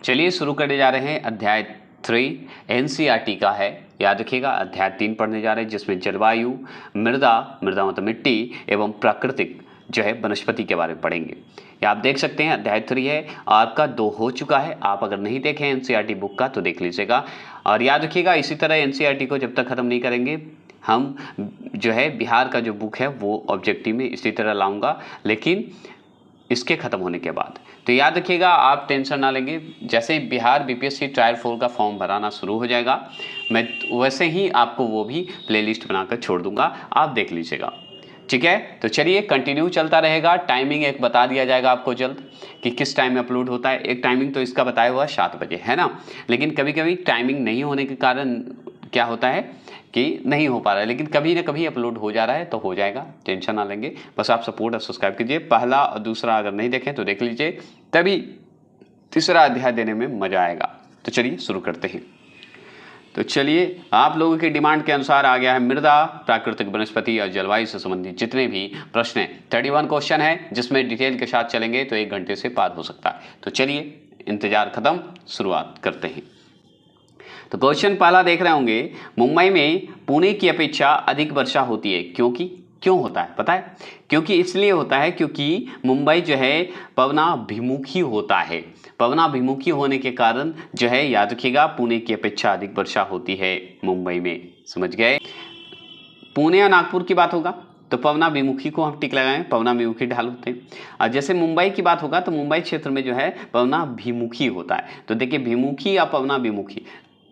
चलिए शुरू करने जा रहे हैं अध्याय 3 एनसीईआरटी का है। याद रखिएगा अध्याय 3 पढ़ने जा रहे हैं जिसमें जलवायु, मृदा मतलब मिट्टी एवं प्राकृतिक जो है वनस्पति के बारे में पढ़ेंगे। ये आप देख सकते हैं अध्याय 3 है, आपका 2 हो चुका है। आप अगर नहीं देखें एनसीईआरटी बुक का तो देख लीजिएगा। और याद रखिएगा इसी तरह एनसीईआरटी को जब तक ख़त्म नहीं करेंगे हम जो है बिहार का जो बुक है वो ऑब्जेक्टिव में इसी तरह लाऊंगा, लेकिन इसके ख़त्म होने के बाद। तो याद रखिएगा आप टेंशन ना लेंगे, जैसे ही बिहार बीपीएससी टायर 4 का फॉर्म भराना शुरू हो जाएगा मैं वैसे ही आपको वो भी प्लेलिस्ट बनाकर छोड़ दूंगा, आप देख लीजिएगा। ठीक है, तो चलिए कंटिन्यू चलता रहेगा। टाइमिंग एक बता दिया जाएगा आपको जल्द कि किस टाइम में अपलोड होता है। एक टाइमिंग तो इसका बताया हुआ 7 बजे है ना, लेकिन कभी कभी टाइमिंग नहीं होने के कारण क्या होता है कि नहीं हो पा रहा है, लेकिन कभी ना कभी अपलोड हो जा रहा है तो हो जाएगा, टेंशन ना लेंगे। बस आप सपोर्ट और सब्सक्राइब कीजिए। पहला और दूसरा अगर नहीं देखें तो देख लीजिए, तभी तीसरा अध्याय देने में मजा आएगा। तो चलिए शुरू करते हैं। तो चलिए आप लोगों की डिमांड के अनुसार आ गया है मृदा, प्राकृतिक वनस्पति और जलवायु से संबंधित जितने भी प्रश्न हैं। 31 क्वेश्चन है जिसमें डिटेल के साथ चलेंगे तो 1 घंटे से पार हो सकता है। तो चलिए इंतजार खत्म, शुरुआत करते हैं। तो क्वेश्चन पहला देख रहे होंगे, मुंबई में पुणे की अपेक्षा अधिक वर्षा होती है क्यों होता है पता है? क्योंकि इसलिए होता है क्योंकि मुंबई जो है पवनाभिमुखी होता है। पवनाभिमुखी होने के कारण जो है याद रखिएगा पुणे की अपेक्षा अधिक वर्षा होती है मुंबई में। समझ गए? पुणे और नागपुर की बात होगा तो पवनाभिमुखी को हम टिक लगाएं, पवनाभिमुखी ढाल होते हैं। और जैसे मुंबई की बात होगा तो मुंबई क्षेत्र में जो है पवनाभिमुखी होता है। तो देखिए भिमुखी या पवनाभिमुखी,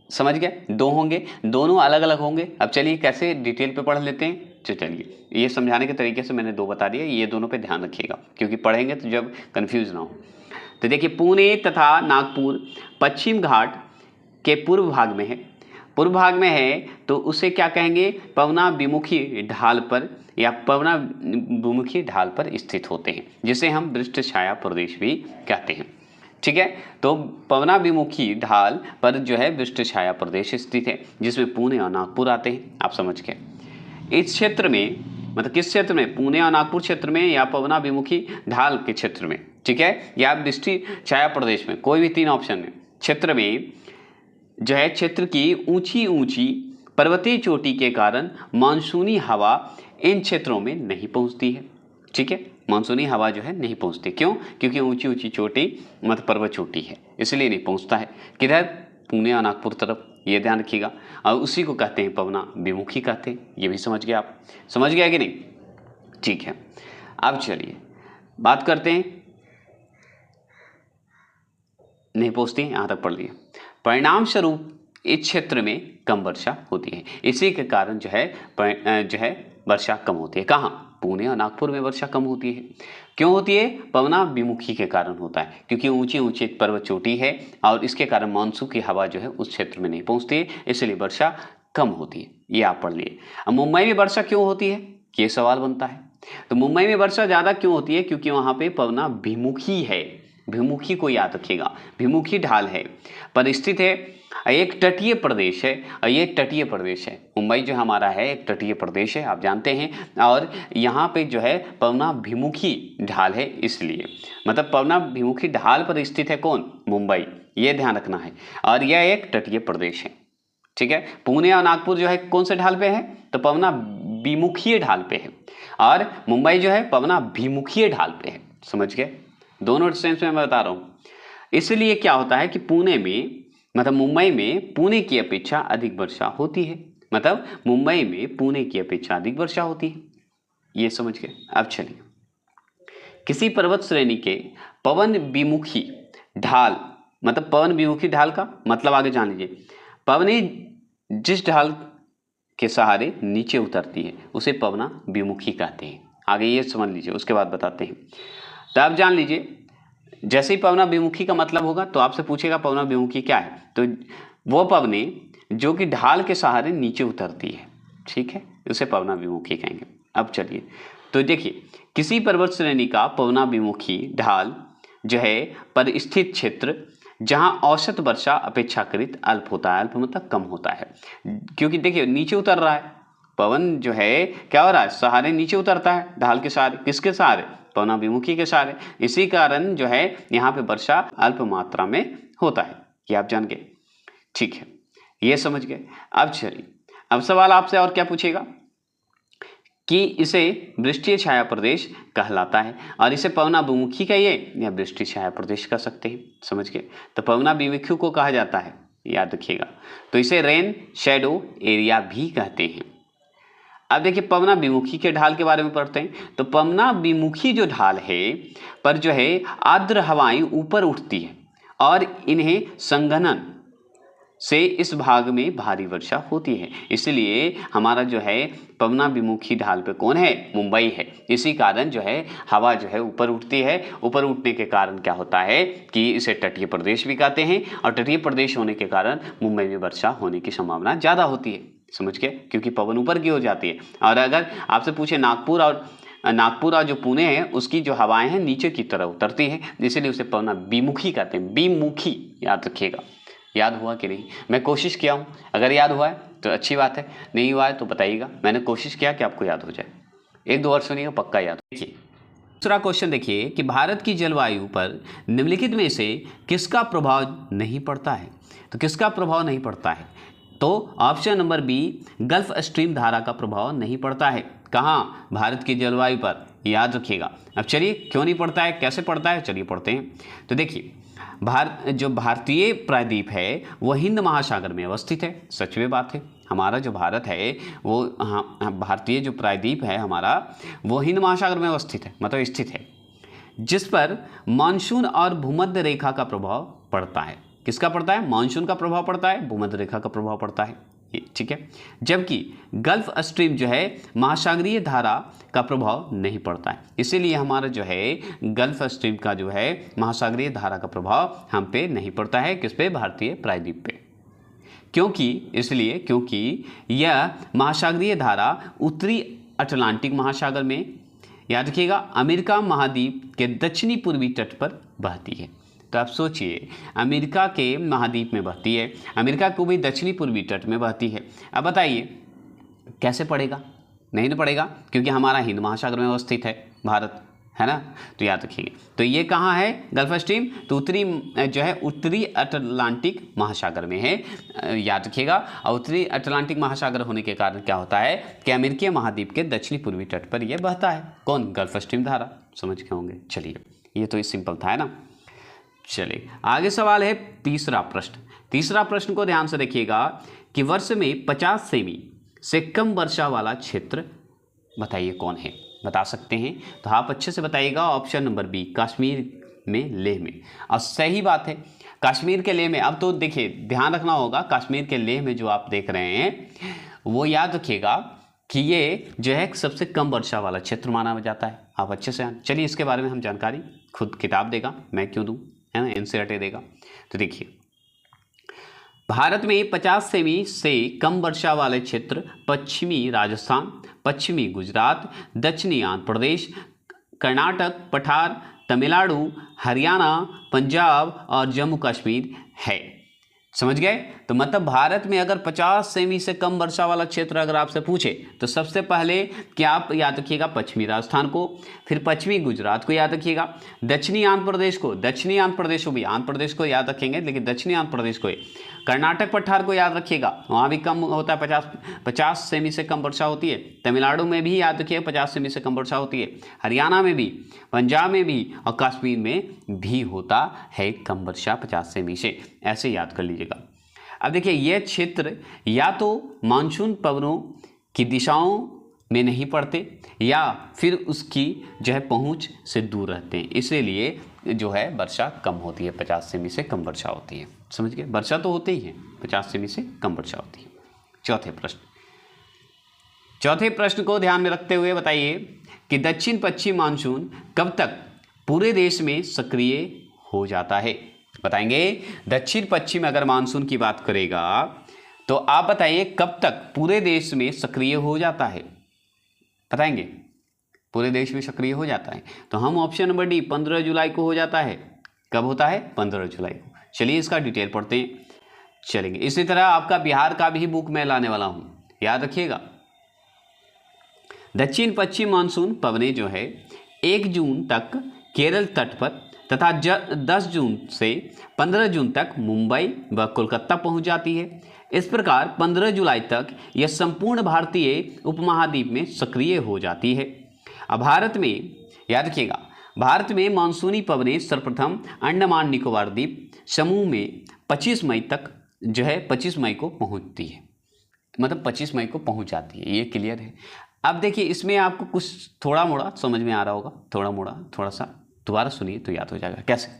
समझ गए? 2 होंगे, दोनों अलग अलग होंगे। अब चलिए कैसे डिटेल पे पढ़ लेते हैं। तो चलिए ये समझाने के तरीके से मैंने 2 बता दिए, ये दोनों पे ध्यान रखिएगा क्योंकि पढ़ेंगे तो जब कंफ्यूज ना हो। तो देखिए पुणे तथा नागपुर पश्चिम घाट के पूर्व भाग में है। पूर्व भाग में है तो उसे क्या कहेंगे? पवनाभिमुखी ढाल पर या पवनाभिमुखी ढाल पर स्थित होते हैं, जिसे हम वृष्ट छाया प्रदेश भी कहते हैं। ठीक है, तो पवनाभिमुखी ढाल पर जो है वृष्ट छाया प्रदेश स्थित है जिसमें पुणे और नागपुर आते हैं। आप समझ गए? इस क्षेत्र में मतलब किस क्षेत्र में? पुणे और नागपुर क्षेत्र में या पवनाभिमुखी ढाल के क्षेत्र में, ठीक है, या वृष्ट छाया प्रदेश में, कोई भी 3 ऑप्शन में क्षेत्र में जो है क्षेत्र की ऊंची ऊंची पर्वतीय चोटी के कारण मानसूनी हवा इन क्षेत्रों में नहीं पहुंचती है। ठीक है, मानसूनी हवा जो है नहीं पहुंचती। क्यों? क्योंकि ऊंची ऊंची चोटी मतलब पर्वत चोटी है, इसलिए नहीं पहुंचता है। किधर? पुणे और नागपुर तरफ, ये ध्यान रखिएगा। और उसी को कहते हैं पवनाभिमुखी कहते हैं। ये भी समझ गए आप? समझ गया कि नहीं? ठीक है, अब चलिए बात करते हैं। नहीं पहुंचती, यहाँ तक पढ़ लिया। परिणाम स्वरूप इस क्षेत्र में कम वर्षा होती है। इसी के कारण जो है वर्षा कम होती है। कहाँ? पुणे और नागपुर में वर्षा कम होती है। क्यों होती है? पवनाभिमुखी के कारण होता है, क्योंकि ऊंची ऊंची पर्वत चोटी है और इसके कारण मानसून की हवा जो है उस क्षेत्र में नहीं पहुंचती है, इसलिए वर्षा कम होती है। ये आप पढ़ लिए। अब मुंबई में वर्षा क्यों होती है, ये सवाल बनता है। तो मुंबई में वर्षा ज़्यादा क्यों होती है? क्योंकि वहाँ पे पवनाभिमुखी है। भिमुखी को याद रखिएगा, भिमुखी ढाल है, पर स्थित है। एक तटीय प्रदेश है और ये तटीय प्रदेश है। मुंबई जो हमारा है एक तटीय प्रदेश है, आप जानते हैं। और यहाँ पे जो है पवनाभिमुखी ढाल है, इसलिए मतलब पवनाभिमुखी ढाल पर स्थित है कौन? मुंबई, ये ध्यान रखना है। और यह एक तटीय प्रदेश है। ठीक है, पुणे और नागपुर जो है कौन से ढाल पे है? तो पवनाभिमुखीय ढाल पे है। और मुंबई जो है पवनाभिमुखीय ढाल पे है। समझ गए? दोनों सेंस में मैं बता रहा हूँ। इसलिए क्या होता है कि पुणे में मतलब मुंबई में पुणे की अपेक्षा अधिक वर्षा होती है। मतलब मुंबई में पुणे की अपेक्षा अधिक वर्षा होती है। ये समझ गए? अब चलिए, किसी पर्वत श्रेणी के पवन विमुखी ढाल मतलब पवन विमुखी ढाल का मतलब आगे जान लीजिए। पवनी जिस ढाल के सहारे नीचे उतरती है उसे पवनाभिमुखी कहते हैं। आगे ये समझ लीजिए, उसके बाद बताते हैं। तो आप जान लीजिए, जैसे ही पवनाभिमुखी का मतलब होगा तो आपसे पूछेगा पवनाभिमुखी क्या है, तो वो पवने जो कि ढाल के सहारे नीचे उतरती है, ठीक है, उसे पवनाभिमुखी कहेंगे। अब चलिए, तो देखिए किसी पर्वत श्रेणी का पवनाभिमुखी ढाल जो है पर स्थित क्षेत्र जहां औसत वर्षा अपेक्षाकृत अल्प होता है। अल्प मतलब कम होता है, क्योंकि देखिए नीचे उतर रहा है पवन, जो है क्या हो रहा है, सहारे नीचे उतरता है ढाल के सहारे। किसके सहारे? पवनाभिमुखी के सहारे। इसी कारण जो है यहाँ पे वर्षा अल्प मात्रा में होता है, ये आप जान गए। ठीक है, ये समझ गए। अब चलिए, अब सवाल आपसे और क्या पूछेगा कि इसे वृष्टीय छाया प्रदेश कहलाता है, और इसे पवनाभिमुखी कहिए या वृष्टि छाया प्रदेश कह सकते हैं। समझ गए? तो पवनाभिमुखी को कहा जाता है, याद रखिएगा। तो इसे रेन शैडो एरिया भी कहते हैं। अब देखिए पवनाभिमुखी के ढाल के बारे में पढ़ते हैं। तो पवनाभिमुखी जो ढाल है पर जो है आर्द्र हवाएं ऊपर उठती है और इन्हें संघनन से इस भाग में भारी वर्षा होती है। इसलिए हमारा जो है पवनाभिमुखी ढाल पे कौन है? मुंबई है। इसी कारण जो है हवा जो है ऊपर उठती है। ऊपर उठने के कारण क्या होता है कि इसे तटीय प्रदेश भी कहते हैं, और तटीय प्रदेश होने के कारण मुंबई में वर्षा होने की संभावना ज़्यादा होती है। समझ गए? क्योंकि पवन ऊपर की हो जाती है। और अगर आपसे पूछे नागपुर और जो पुणे है उसकी जो हवाएं हैं नीचे की तरफ उतरती है, इसीलिए उसे पवनाभिमुखी कहते हैं। विमुखी, याद रखिएगा। याद हुआ कि नहीं? मैं कोशिश किया हूँ, अगर याद हुआ है तो अच्छी बात है, नहीं हुआ है तो बताइएगा। मैंने कोशिश किया कि आपको याद हो जाए। एक दो वर्ड सुनिएगा, पक्का याद। देखिए दूसरा क्वेश्चन देखिए कि भारत की जलवायु पर निम्नलिखित में से किसका प्रभाव नहीं पड़ता है? तो किसका प्रभाव नहीं पड़ता है? तो option number B, Gulf Stream धारा का प्रभाव नहीं पड़ता है। कहाँ? भारत की जलवायु पर, याद रखिएगा। अब चलिए क्यों नहीं पड़ता है, कैसे पड़ता है, चलिए पढ़ते हैं। तो देखिए जो भारतीय प्रायद्वीप है वो हिंद महासागर में अवस्थित है। सच में बात है, हमारा जो भारत है वो भारतीय जो प्रायद्वीप है हमारा वो हिंद महासागर में अवस्थित है, मतलब स्थित है, जिस पर मानसून और भूमध्य रेखा का प्रभाव पड़ता है। किसका पड़ता है? मानसून का प्रभाव पड़ता है, भूमध्य रेखा का प्रभाव पड़ता है। ठीक है। जबकि गल्फ स्ट्रीम जो है महासागरीय धारा का प्रभाव नहीं पड़ता है। इसीलिए हमारा जो है गल्फ स्ट्रीम का जो है महासागरीय धारा का प्रभाव हम पे नहीं पड़ता है। किस पे? भारतीय प्रायद्वीप पे। क्योंकि यह महासागरीय धारा उत्तरी अटलांटिक महासागर में, याद रखिएगा, अमेरिका महाद्वीप के दक्षिणी पूर्वी तट पर बहती है। तो आप सोचिए, अमेरिका के महाद्वीप में बहती है, अमेरिका को भी दक्षिणी पूर्वी तट में बहती है। अब बताइए कैसे पड़ेगा? नहीं ना पड़ेगा, क्योंकि हमारा हिंद महासागर में अवस्थित है भारत, है ना। तो याद रखिए, तो ये कहाँ है गल्फ स्ट्रीम? तो उत्तरी अटलांटिक महासागर में है, याद रखिएगा। और उत्तरी अटलांटिक महासागर होने के कारण क्या होता है कि अमेरिकी महाद्वीप के दक्षिणी पूर्वी तट पर यह बहता है। कौन? गल्फ स्ट्रीम धारा। समझ के होंगे। चलिए, ये तो सिंपल था, है ना। चलिए आगे सवाल है तीसरा प्रश्न। तीसरा प्रश्न को ध्यान से देखिएगा कि वर्ष में 50 सेमी से कम वर्षा वाला क्षेत्र बताइए कौन है? बता सकते हैं तो आप अच्छे से बताइएगा। ऑप्शन नंबर बी, कश्मीर में, लेह में। और सही बात है, कश्मीर के लेह में। अब तो देखिए ध्यान रखना होगा, कश्मीर के लेह में जो आप देख रहे हैं वो याद रखिएगा कि ये जो है सबसे कम वर्षा वाला क्षेत्र माना जाता है। आप अच्छे से, चलिए इसके बारे में हम जानकारी खुद किताब देगा, मैं क्यों दूँ, है ना, एनसीईआरटी देगा। तो देखिए भारत में 50 सेमी से कम वर्षा वाले क्षेत्र पश्चिमी राजस्थान, पश्चिमी गुजरात, दक्षिणी आंध्र प्रदेश, कर्नाटक, पठार, तमिलनाडु, हरियाणा, पंजाब और जम्मू कश्मीर है। समझ गए? तो मतलब भारत में अगर 50 सेमी से कम वर्षा वाला क्षेत्र अगर आपसे पूछे तो सबसे पहले क्या आप याद रखिएगा? पश्चिमी राजस्थान को, फिर पश्चिमी गुजरात को याद रखिएगा, दक्षिणी आंध्र प्रदेश को, दक्षिणी आंध्र प्रदेश को भी, आंध्र प्रदेश को याद रखेंगे लेकिन दक्षिणी आंध्र प्रदेश को, कर्नाटक पठार को याद रखिएगा, वहाँ भी कम होता है, 50 सेमी से कम वर्षा होती है। तमिलनाडु में भी याद रखिए 50 सेमी से कम वर्षा होती है, हरियाणा में भी, पंजाब में भी और कश्मीर में भी होता है कम वर्षा 50 सेमी से। ऐसे याद कर लीजिएगा। अब देखिए ये क्षेत्र या तो मानसून पवनों की दिशाओं में नहीं पड़ते या फिर उसकी जो है पहुंच से दूर रहते हैं, इसीलिए जो है वर्षा कम होती है, 50 सेमी से कम वर्षा होती है। समझ गए? वर्षा तो होती ही है, 50 सेमी से कम वर्षा होती है। चौथे प्रश्न को ध्यान में रखते हुए बताइए कि दक्षिण पश्चिम मानसून कब तक पूरे देश में सक्रिय हो जाता है? बताएंगे दक्षिण पश्चिम अगर मानसून की बात करेगा तो आप बताइए कब तक पूरे देश में सक्रिय हो जाता है? बताएंगे पूरे देश में सक्रिय हो जाता है तो हम ऑप्शन नंबर डी 15 जुलाई को हो जाता है। कब होता है? 15 जुलाई को। चलिए इसका डिटेल पढ़ते हैं, चलेंगे। इसी तरह आपका बिहार का भी बुक मैं लाने वाला हूं, याद रखिएगा। दक्षिण पश्चिम मानसून पवनें जो है 1 जून तक केरल तट पर तथा 10 जून से 15 जून तक मुंबई व कोलकाता पहुंच जाती है। इस प्रकार 15 जुलाई तक यह संपूर्ण भारतीय उपमहाद्वीप में सक्रिय हो जाती है। अब भारत में याद रखिएगा, भारत में मानसूनी पवनें सर्वप्रथम अंडमान निकोबार द्वीप समूह में 25 मई तक 25 मई को पहुंचती है, मतलब 25 मई को पहुंच जाती है। ये क्लियर है। अब देखिए इसमें आपको कुछ थोड़ा मोड़ा समझ में आ रहा होगा, थोड़ा सा दोबारा सुनिए तो याद हो जाएगा। कैसे?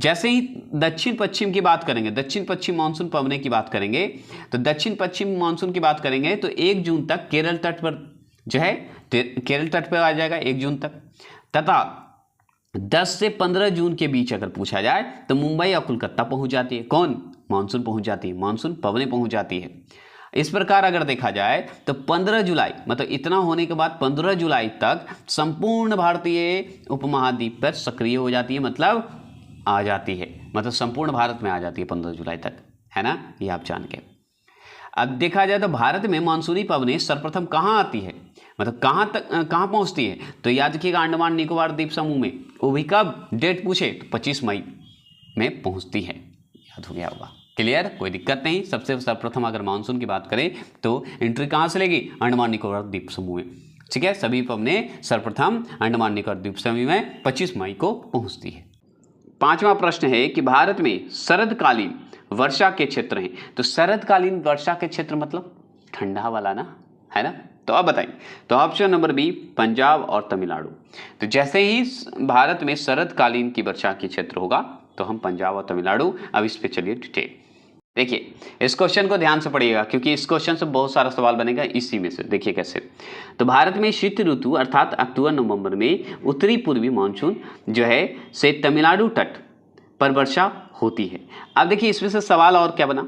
जैसे ही दक्षिण पश्चिम की बात करेंगे, दक्षिण पश्चिम मानसून पवनें की बात करेंगे, तो दक्षिण पश्चिम मानसून की बात करेंगे तो 1 जून तक केरल तट पर केरल तट पर आ जाएगा 1 जून तक, तथा 10 से 15 जून के बीच अगर पूछा जाए तो मुंबई और कोलकाता पहुंच जाती है। कौन? मानसून पहुंच जाती है, मानसून पवनें पहुंच जाती है। इस प्रकार अगर देखा जाए तो 15 जुलाई, मतलब इतना होने के बाद 15 जुलाई तक संपूर्ण भारतीय उपमहाद्वीप पर सक्रिय हो जाती है, मतलब आ जाती है, मतलब संपूर्ण भारत में आ जाती है 15 जुलाई तक, है ना, ये आप जान के। अब देखा जाए तो भारत में मानसूनी पवनें सर्वप्रथम कहाँ आती है, मतलब कहाँ पहुँचती है, तो याद रखिएगा अंडमान निकोबार द्वीप समूह में। वो भी कब? डेट पूछे तो 25 मई में पहुँचती है, याद हो गया होगा। क्लियर? कोई दिक्कत नहीं। सबसे सर्वप्रथम अगर मानसून की बात करें तो एंट्री कहाँ से लेगी? अंडमान निकोबार द्वीप समूह में। ठीक है, सभी पवनें सर्वप्रथम अंडमान निकोबार द्वीप समूह में 25 मई को पहुँचती है। 5वां प्रश्न है कि भारत में शरदकालीन वर्षा के क्षेत्र हैं। तो शरदकालीन वर्षा के क्षेत्र मतलब ठंडा वाला ना, है ना। तो अब बताइए, तो ऑप्शन नंबर बी पंजाब और तमिलनाडु। तो जैसे ही भारत में शरदकालीन की वर्षा के क्षेत्र होगा तो हम पंजाब और तमिलनाडु। अब इस पे चलिए डिटेल देखिए। इस क्वेश्चन को ध्यान से पढ़िएगा क्योंकि इस क्वेश्चन से बहुत सारा सवाल बनेगा इसी में से। देखिए कैसे। तो भारत में शीत ऋतु अर्थात अक्टूबर नवंबर में उत्तरी पूर्वी मानसून जो है से तमिलनाडु तट पर वर्षा होती है। अब देखिए इसमें से सवाल और क्या बना,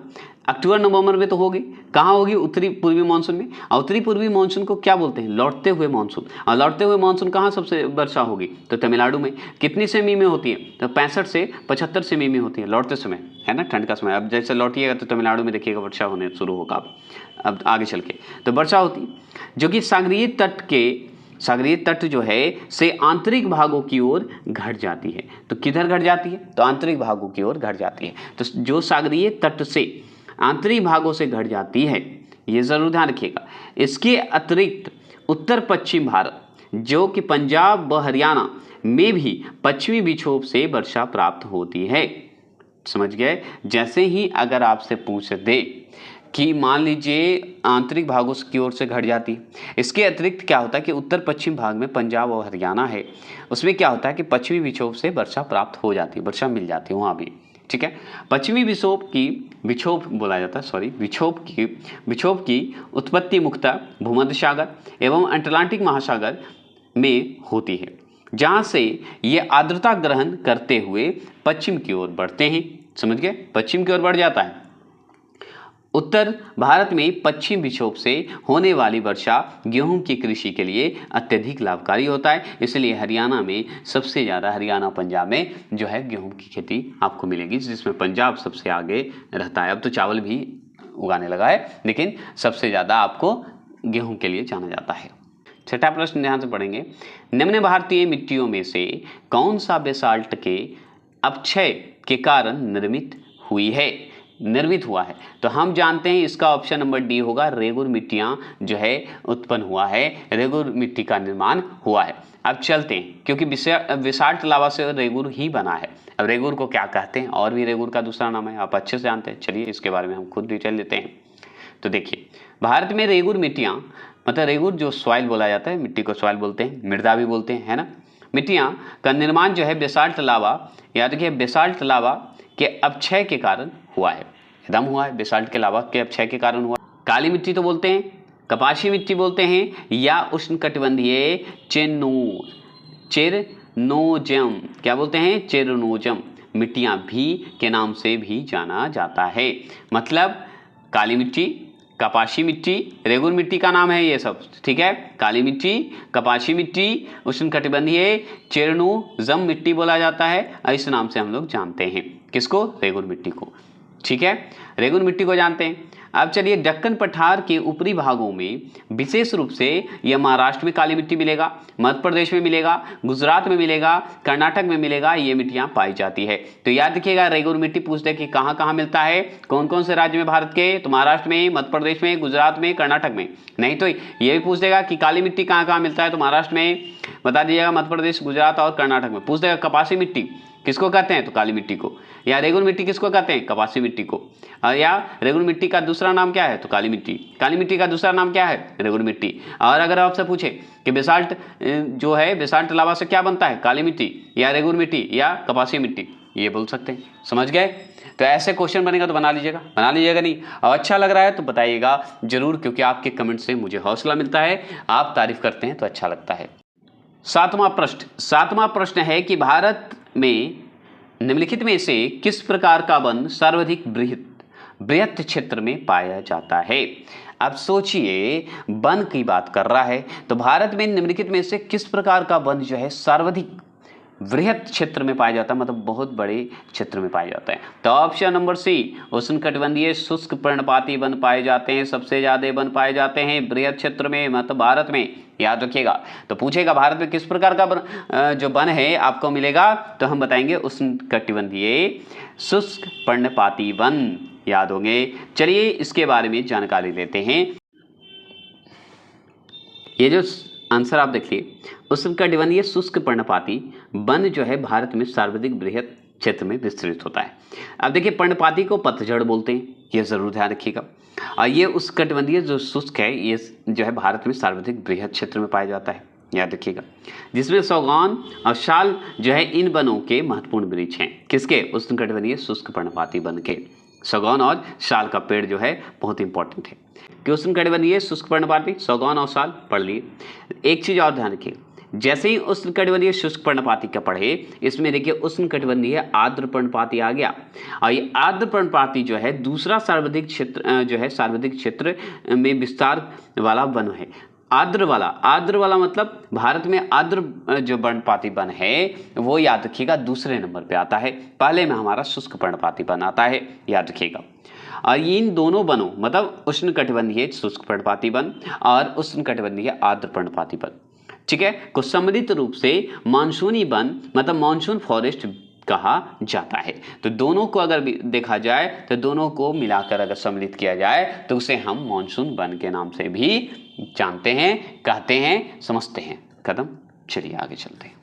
अक्टूबर नवंबर में तो होगी, कहाँ होगी? उत्तरी पूर्वी मानसून में। और उत्तरी पूर्वी मानसून को क्या बोलते हैं? लौटते हुए मानसून। और लौटते हुए मानसून कहाँ सबसे वर्षा होगी? तो तमिलनाडु में। कितनी सेमी में होती है? तो 65 से 75 सेमी में होती है लौटते समय, है ना, ठंड का समय। अब जैसे लौटिएगा तो तमिलनाडु में देखिएगा वर्षा होने शुरू होगा अब आगे चल के। तो वर्षा होती है जो कि सागरीय तट जो है से आंतरिक भागों की ओर घट जाती है। तो किधर घट जाती है? तो आंतरिक भागों की ओर घट जाती है। तो जो सागरीय तट से आंतरिक भागों से घट जाती है, ये जरूर ध्यान रखिएगा। इसके अतिरिक्त उत्तर पश्चिम भारत जो कि पंजाब व हरियाणा में भी पश्चिमी विक्षोभ से वर्षा प्राप्त होती है। समझ गए? जैसे ही अगर आपसे पूछ दे कि मान लीजिए आंतरिक भागों की ओर से घट जाती है, इसके अतिरिक्त क्या होता है कि उत्तर पश्चिम भाग में पंजाब और हरियाणा है, उसमें क्या होता है कि पश्चिमी विक्षोभ से वर्षा प्राप्त हो जाती है, वर्षा मिल जाती है वहाँ भी। ठीक है, पश्चिमी विक्षोभ की उत्पत्ति मुख्यतः भूमध्य सागर एवं अटलांटिक महासागर में होती है, जहाँ से ये आर्द्रता ग्रहण करते हुए पश्चिम की ओर बढ़ते हैं। समझ गए? पश्चिम की ओर बढ़ जाता है। उत्तर भारत में पश्चिम विक्षोभ से होने वाली वर्षा गेहूं की कृषि के लिए अत्यधिक लाभकारी होता है, इसलिए हरियाणा में सबसे ज़्यादा, हरियाणा पंजाब में जो है गेहूं की खेती आपको मिलेगी, जिसमें पंजाब सबसे आगे रहता है। अब तो चावल भी उगाने लगा है, लेकिन सबसे ज़्यादा आपको गेहूं के लिए जाना जाता है। छठा प्रश्न ध्यान से पढ़ेंगे। निम्न भारतीय मिट्टियों में से कौन सा बेसाल्ट के अपक्षय के कारण निर्मित हुआ है? तो हम जानते हैं इसका ऑप्शन नंबर डी होगा। रेगुर मिट्टियां जो है उत्पन्न हुआ है, रेगुर मिट्टी का निर्माण हुआ है। अब चलते हैं, क्योंकि बेसाल्ट लावा से रेगुर ही बना है। अब रेगुर को क्या कहते हैं, और भी रेगुर का दूसरा नाम है, आप अच्छे से जानते हैं। चलिए इसके बारे में हम खुद डिटेल लेते हैं। तो देखिए, भारत में रेगुर मिट्टियां, मतलब रेगुर जो सॉइल बोला जाता है, मिट्टी को सॉइल बोलते हैं, मृदा भी बोलते हैं, है ना। मिट्टियां का निर्माण जो है बेसाल्ट लावा, याद रखिए बेसाल्ट लावा के अपक्षय के कारण हुआ है, एकदम हुआ है, बेसाल्ट के लावा के अपक्षय के कारण हुआ। काली मिट्टी तो बोलते हैं, कपासी मिट्टी बोलते हैं, या उष्णकटिबंधीय चेरनोजम, क्या बोलते हैं? चेरनोजम मिट्टियां भी के नाम से भी जाना जाता है। मतलब काली मिट्टी, कपासी मिट्टी, रेगुर मिट्टी का नाम है ये सब, ठीक है। काली मिट्टी, कपासी मिट्टी, उष्णकटिबंधीय चेरनोजम मिट्टी बोला जाता है, इस नाम से हम लोग जानते हैं किसको? रेगुर मिट्टी को। ठीक है, रेगुन मिट्टी को जानते हैं। अब चलिए, दक्कन पठार के ऊपरी भागों में विशेष रूप से यह महाराष्ट्र में काली मिट्टी मिलेगा, मध्य प्रदेश में मिलेगा, गुजरात में मिलेगा, कर्नाटक में मिलेगा, ये मिट्टियां पाई जाती है। तो याद रखिएगा, रेगुन मिट्टी पूछते हैं कि कहाँ कहाँ मिलता है, कौन कौन से राज्य में भारत के, तो महाराष्ट्र में, मध्य प्रदेश में, गुजरात में, कर्नाटक में। नहीं तो ये भी पूछ देगा कि काली मिट्टी कहाँ कहाँ मिलता है, तो महाराष्ट्र में बता दीजिएगा, मध्य प्रदेश, गुजरात और कर्नाटक में। पूछ देगा कपासी मिट्टी किसको कहते हैं, तो काली मिट्टी को। या रेगुन मिट्टी किसको कहते हैं, कपासी मिट्टी को। या रेगुन मिट्टी का दूसरा नाम क्या है, तो काली मिट्टी। काली मिट्टी का दूसरा नाम क्या है, रेगुन मिट्टी। और अगर आपसे पूछे कि बेसाल्ट जो है, बेसाल्ट लावा से क्या बनता है, काली मिट्टी या रेगुन मिट्टी या कपासी मिट्टी, ये बोल सकते हैं। समझ गए? तो ऐसे क्वेश्चन बनेगा तो बना लीजिएगा नहीं। और अच्छा लग रहा है तो बताइएगा जरूर, क्योंकि आपके कमेंट से मुझे हौसला मिलता है, आप तारीफ करते हैं तो अच्छा लगता है। सातवां प्रश्न है कि भारत में निम्नलिखित में से किस प्रकार का वन सर्वाधिक बृहत क्षेत्र में पाया जाता है। अब सोचिए, वन की बात कर रहा है, तो भारत में निम्नलिखित में से किस प्रकार का वन जो है सर्वाधिक बृहत क्षेत्र में पाया जाता है, मतलब बहुत बड़े क्षेत्र में पाया जाता है। तो ऑप्शन नंबर सी, उष्णकटिबंधीय शुष्क पर्णपाती वन पाए जाते हैं, सबसे ज्यादा वन पाए जाते हैं बृहत क्षेत्र में, मतलब भारत में। याद रखिएगा, तो पूछेगा भारत में किस प्रकार का जो वन है आपको मिलेगा, तो हम बताएंगे उष्णकटिबंधीय शुष्क पर्णपाती वन। याद होंगे। चलिए इसके बारे में जानकारी लेते हैं। ये जो आंसर आप देखिए, उष्णकटिबंधीय शुष्क पर्णपाती वन जो है भारत में सर्वाधिक बृहत क्षेत्र में विस्तृत होता है। अब देखिए, पर्णपाती को पतझड़ बोलते हैं, ये जरूर ध्यान रखिएगा। और ये उष्णकटिबंधीय जो शुष्क है, ये जो है भारत में सर्वाधिक बृहत क्षेत्र में पाया जाता है। याद रखिएगा, जिसमें सागौन और साल जो है इन वनों के महत्वपूर्ण वृक्ष हैं। किसके? उष्णकटिबंधीय शुष्क पर्णपाती वन के। सागौन और साल का पेड़ जो है बहुत इंपॉर्टेंट है। कि उष्णकटिबंधीय शुष्क पर्णपाती, सागौन और साल पढ़ लिए। एक चीज और ध्यान रखिए, जैसे ही उष्णकटिबंधीय शुष्क पर्णपाती का पढ़े, इसमें देखिए उष्णकटिबंधीय आर्द्र पर्णपाती आ गया। और ये आर्द्र पर्णपाती जो है दूसरा सर्वाधिक क्षेत्र में विस्तार वाला वन है। आर्द्र वाला मतलब भारत में आर्द्र जो पर्णपाती वन है वो याद रखिएगा दूसरे नंबर पे आता है, पहले में हमारा शुष्क पर्णपाती वन आता है। याद रखिएगा। और इन दोनों वनों मतलब उष्णकटिबंधीय शुष्क पर्णपाती वन और उष्णकटिबंधीय आर्द्र पर्णपाती वन, ठीक है, को सम्मिलित रूप से मानसूनी वन मतलब मानसून फॉरेस्ट कहा जाता है। तो दोनों को अगर देखा जाए तो दोनों को मिलाकर अगर सम्मिलित किया जाए तो उसे हम मानसून वन के नाम से भी जानते हैं, कहते हैं, समझते हैं। कदम चलिए आगे चलते हैं।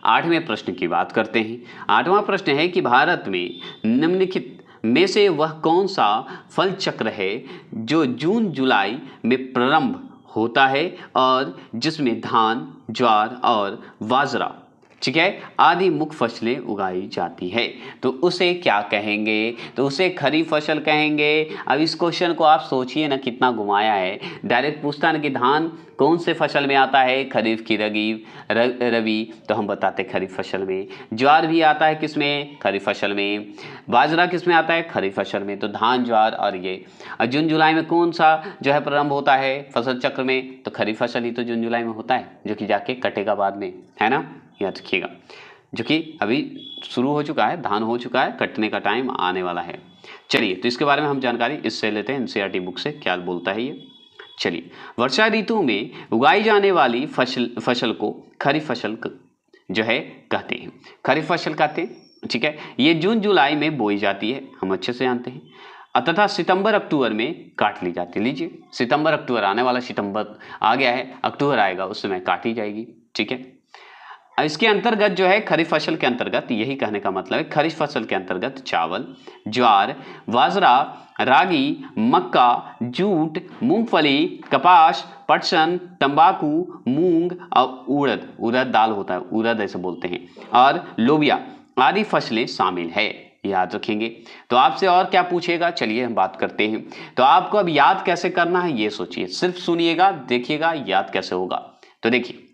8वें प्रश्न की बात करते हैं। 8वां प्रश्न है कि भारत में निम्नलिखित में से वह कौन सा फल चक्र है जो जून जुलाई में प्रारंभ होता है और जिसमें धान, ज्वार और बाजरा, ठीक है, आदि मुख्य फसलें उगाई जाती है। तो उसे क्या कहेंगे? तो उसे खरीफ फसल कहेंगे। अब इस क्वेश्चन को आप सोचिए ना, कितना घुमाया है। डायरेक्ट पूछता है ना कि धान कौन से फसल में आता है, खरीफ की रबी, तो हम बताते खरीफ फसल में। ज्वार भी आता है किसमें? खरीफ फसल में। बाजरा किसमें आता है? खरीफ फसल में। तो धान, ज्वार और ये। और जून जुलाई में कौन सा जो है प्रारंभ होता है फसल चक्र में? तो खरीफ फसल ही तो जून जुलाई में होता है, जो कि जाके कटेगा बाद में, है ना। याद रखिएगा, जो कि अभी शुरू हो चुका है, धान हो चुका है, कटने का टाइम आने वाला है। चलिए तो इसके बारे में हम जानकारी इससे लेते हैं, एनसीईआरटी बुक से क्या बोलता है ये। चलिए, वर्षा ऋतु में उगाई जाने वाली फसल को खरीफ फसल जो है कहते हैं, खरीफ फसल कहते हैं, ठीक है। ये जून जुलाई में बोई जाती है, हम अच्छे से जानते हैं, तथा सितंबर अक्टूबर में काट ली जाती है। लीजिए, सितंबर अक्टूबर आने वाला, सितंबर आ गया है, अक्टूबर आएगा, उस समय काटी जाएगी, ठीक है। इसके अंतर्गत जो है खरीफ फसल के अंतर्गत, यही कहने का मतलब है, खरीफ फसल के अंतर्गत चावल, ज्वार, बाजरा, रागी, मक्का, जूट, मूंगफली, कपास, पटसन, तंबाकू, मूंग और उड़द दाल होता है, उड़द ऐसे बोलते हैं, और लोबिया आदि फसलें शामिल है। याद रखेंगे। तो आपसे और क्या पूछेगा, चलिए हम बात करते हैं। तो आपको अब याद कैसे करना है ये सोचिए, सिर्फ सुनिएगा, देखिएगा याद कैसे होगा। तो देखिए,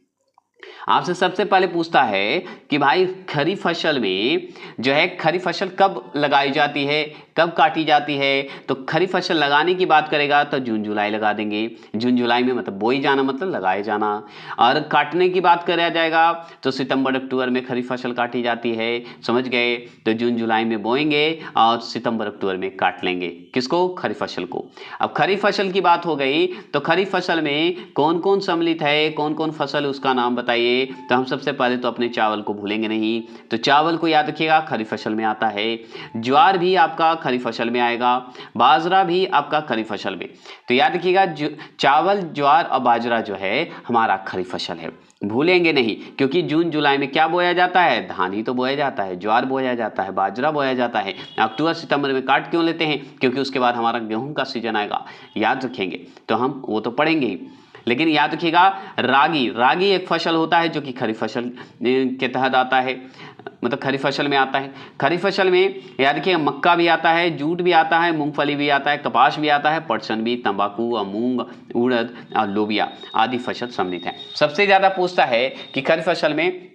आपसे सबसे पहले पूछता है कि भाई खरीफ फसल में जो है, खरीफ फसल कब लगाई जाती है? कब काटी जाती है, तो खरीफ फसल लगाने की बात करेगा तो जून जुलाई लगा देंगे। जून जुलाई में मतलब बोई जाना मतलब लगाए जाना। और काटने की बात करा जाएगा तो सितंबर अक्टूबर में खरीफ फसल काटी जाती है, समझ गए। तो जून जुलाई में बोएंगे और सितंबर अक्टूबर में काट लेंगे, किसको, खरीफ फसल को। अब खरीफ फसल की बात हो गई तो खरीफ फसल में कौन कौन सम्मिलित है, कौन कौन फसल उसका नाम बताइए। तो हम सबसे पहले तो अपने चावल को भूलेंगे नहीं, तो चावल को याद रखिएगा खरीफ फसल में आता है। ज्वार भी आपका खरीफ फसल में आएगा, बाजरा भी आपका खरीफ फसल में। तो याद रखिएगा चावल, ज्वार और बाजरा जो है हमारा खरीफ फसल है, भूलेंगे नहीं। क्योंकि जून जुलाई में क्या बोया जाता है, धान ही तो बोया जाता है, ज्वार बोया जाता है, बाजरा बोया जाता है। अक्टूबर सितंबर में काट क्यों लेते हैं, क्योंकि उसके बाद हमारा गेहूं का सीजन आएगा, याद रखेंगे। तो हम वो तो पढ़ेंगे ही, लेकिन याद रखिएगा रागी, रागी एक फसल होता है जो कि खरीफ फसल के तहत आता है, मतलब खरीफ फसल में आता है। खरीफ फसल में याद रखिएगा मक्का भी आता है, जूट भी आता है, मूंगफली भी आता है, कपास भी आता है, पटसन भी, तंबाकू और मूंग, उड़द और लोबिया आदि फसल सम्मिलित है। सबसे ज़्यादा पूछता है कि खरीफ फसल में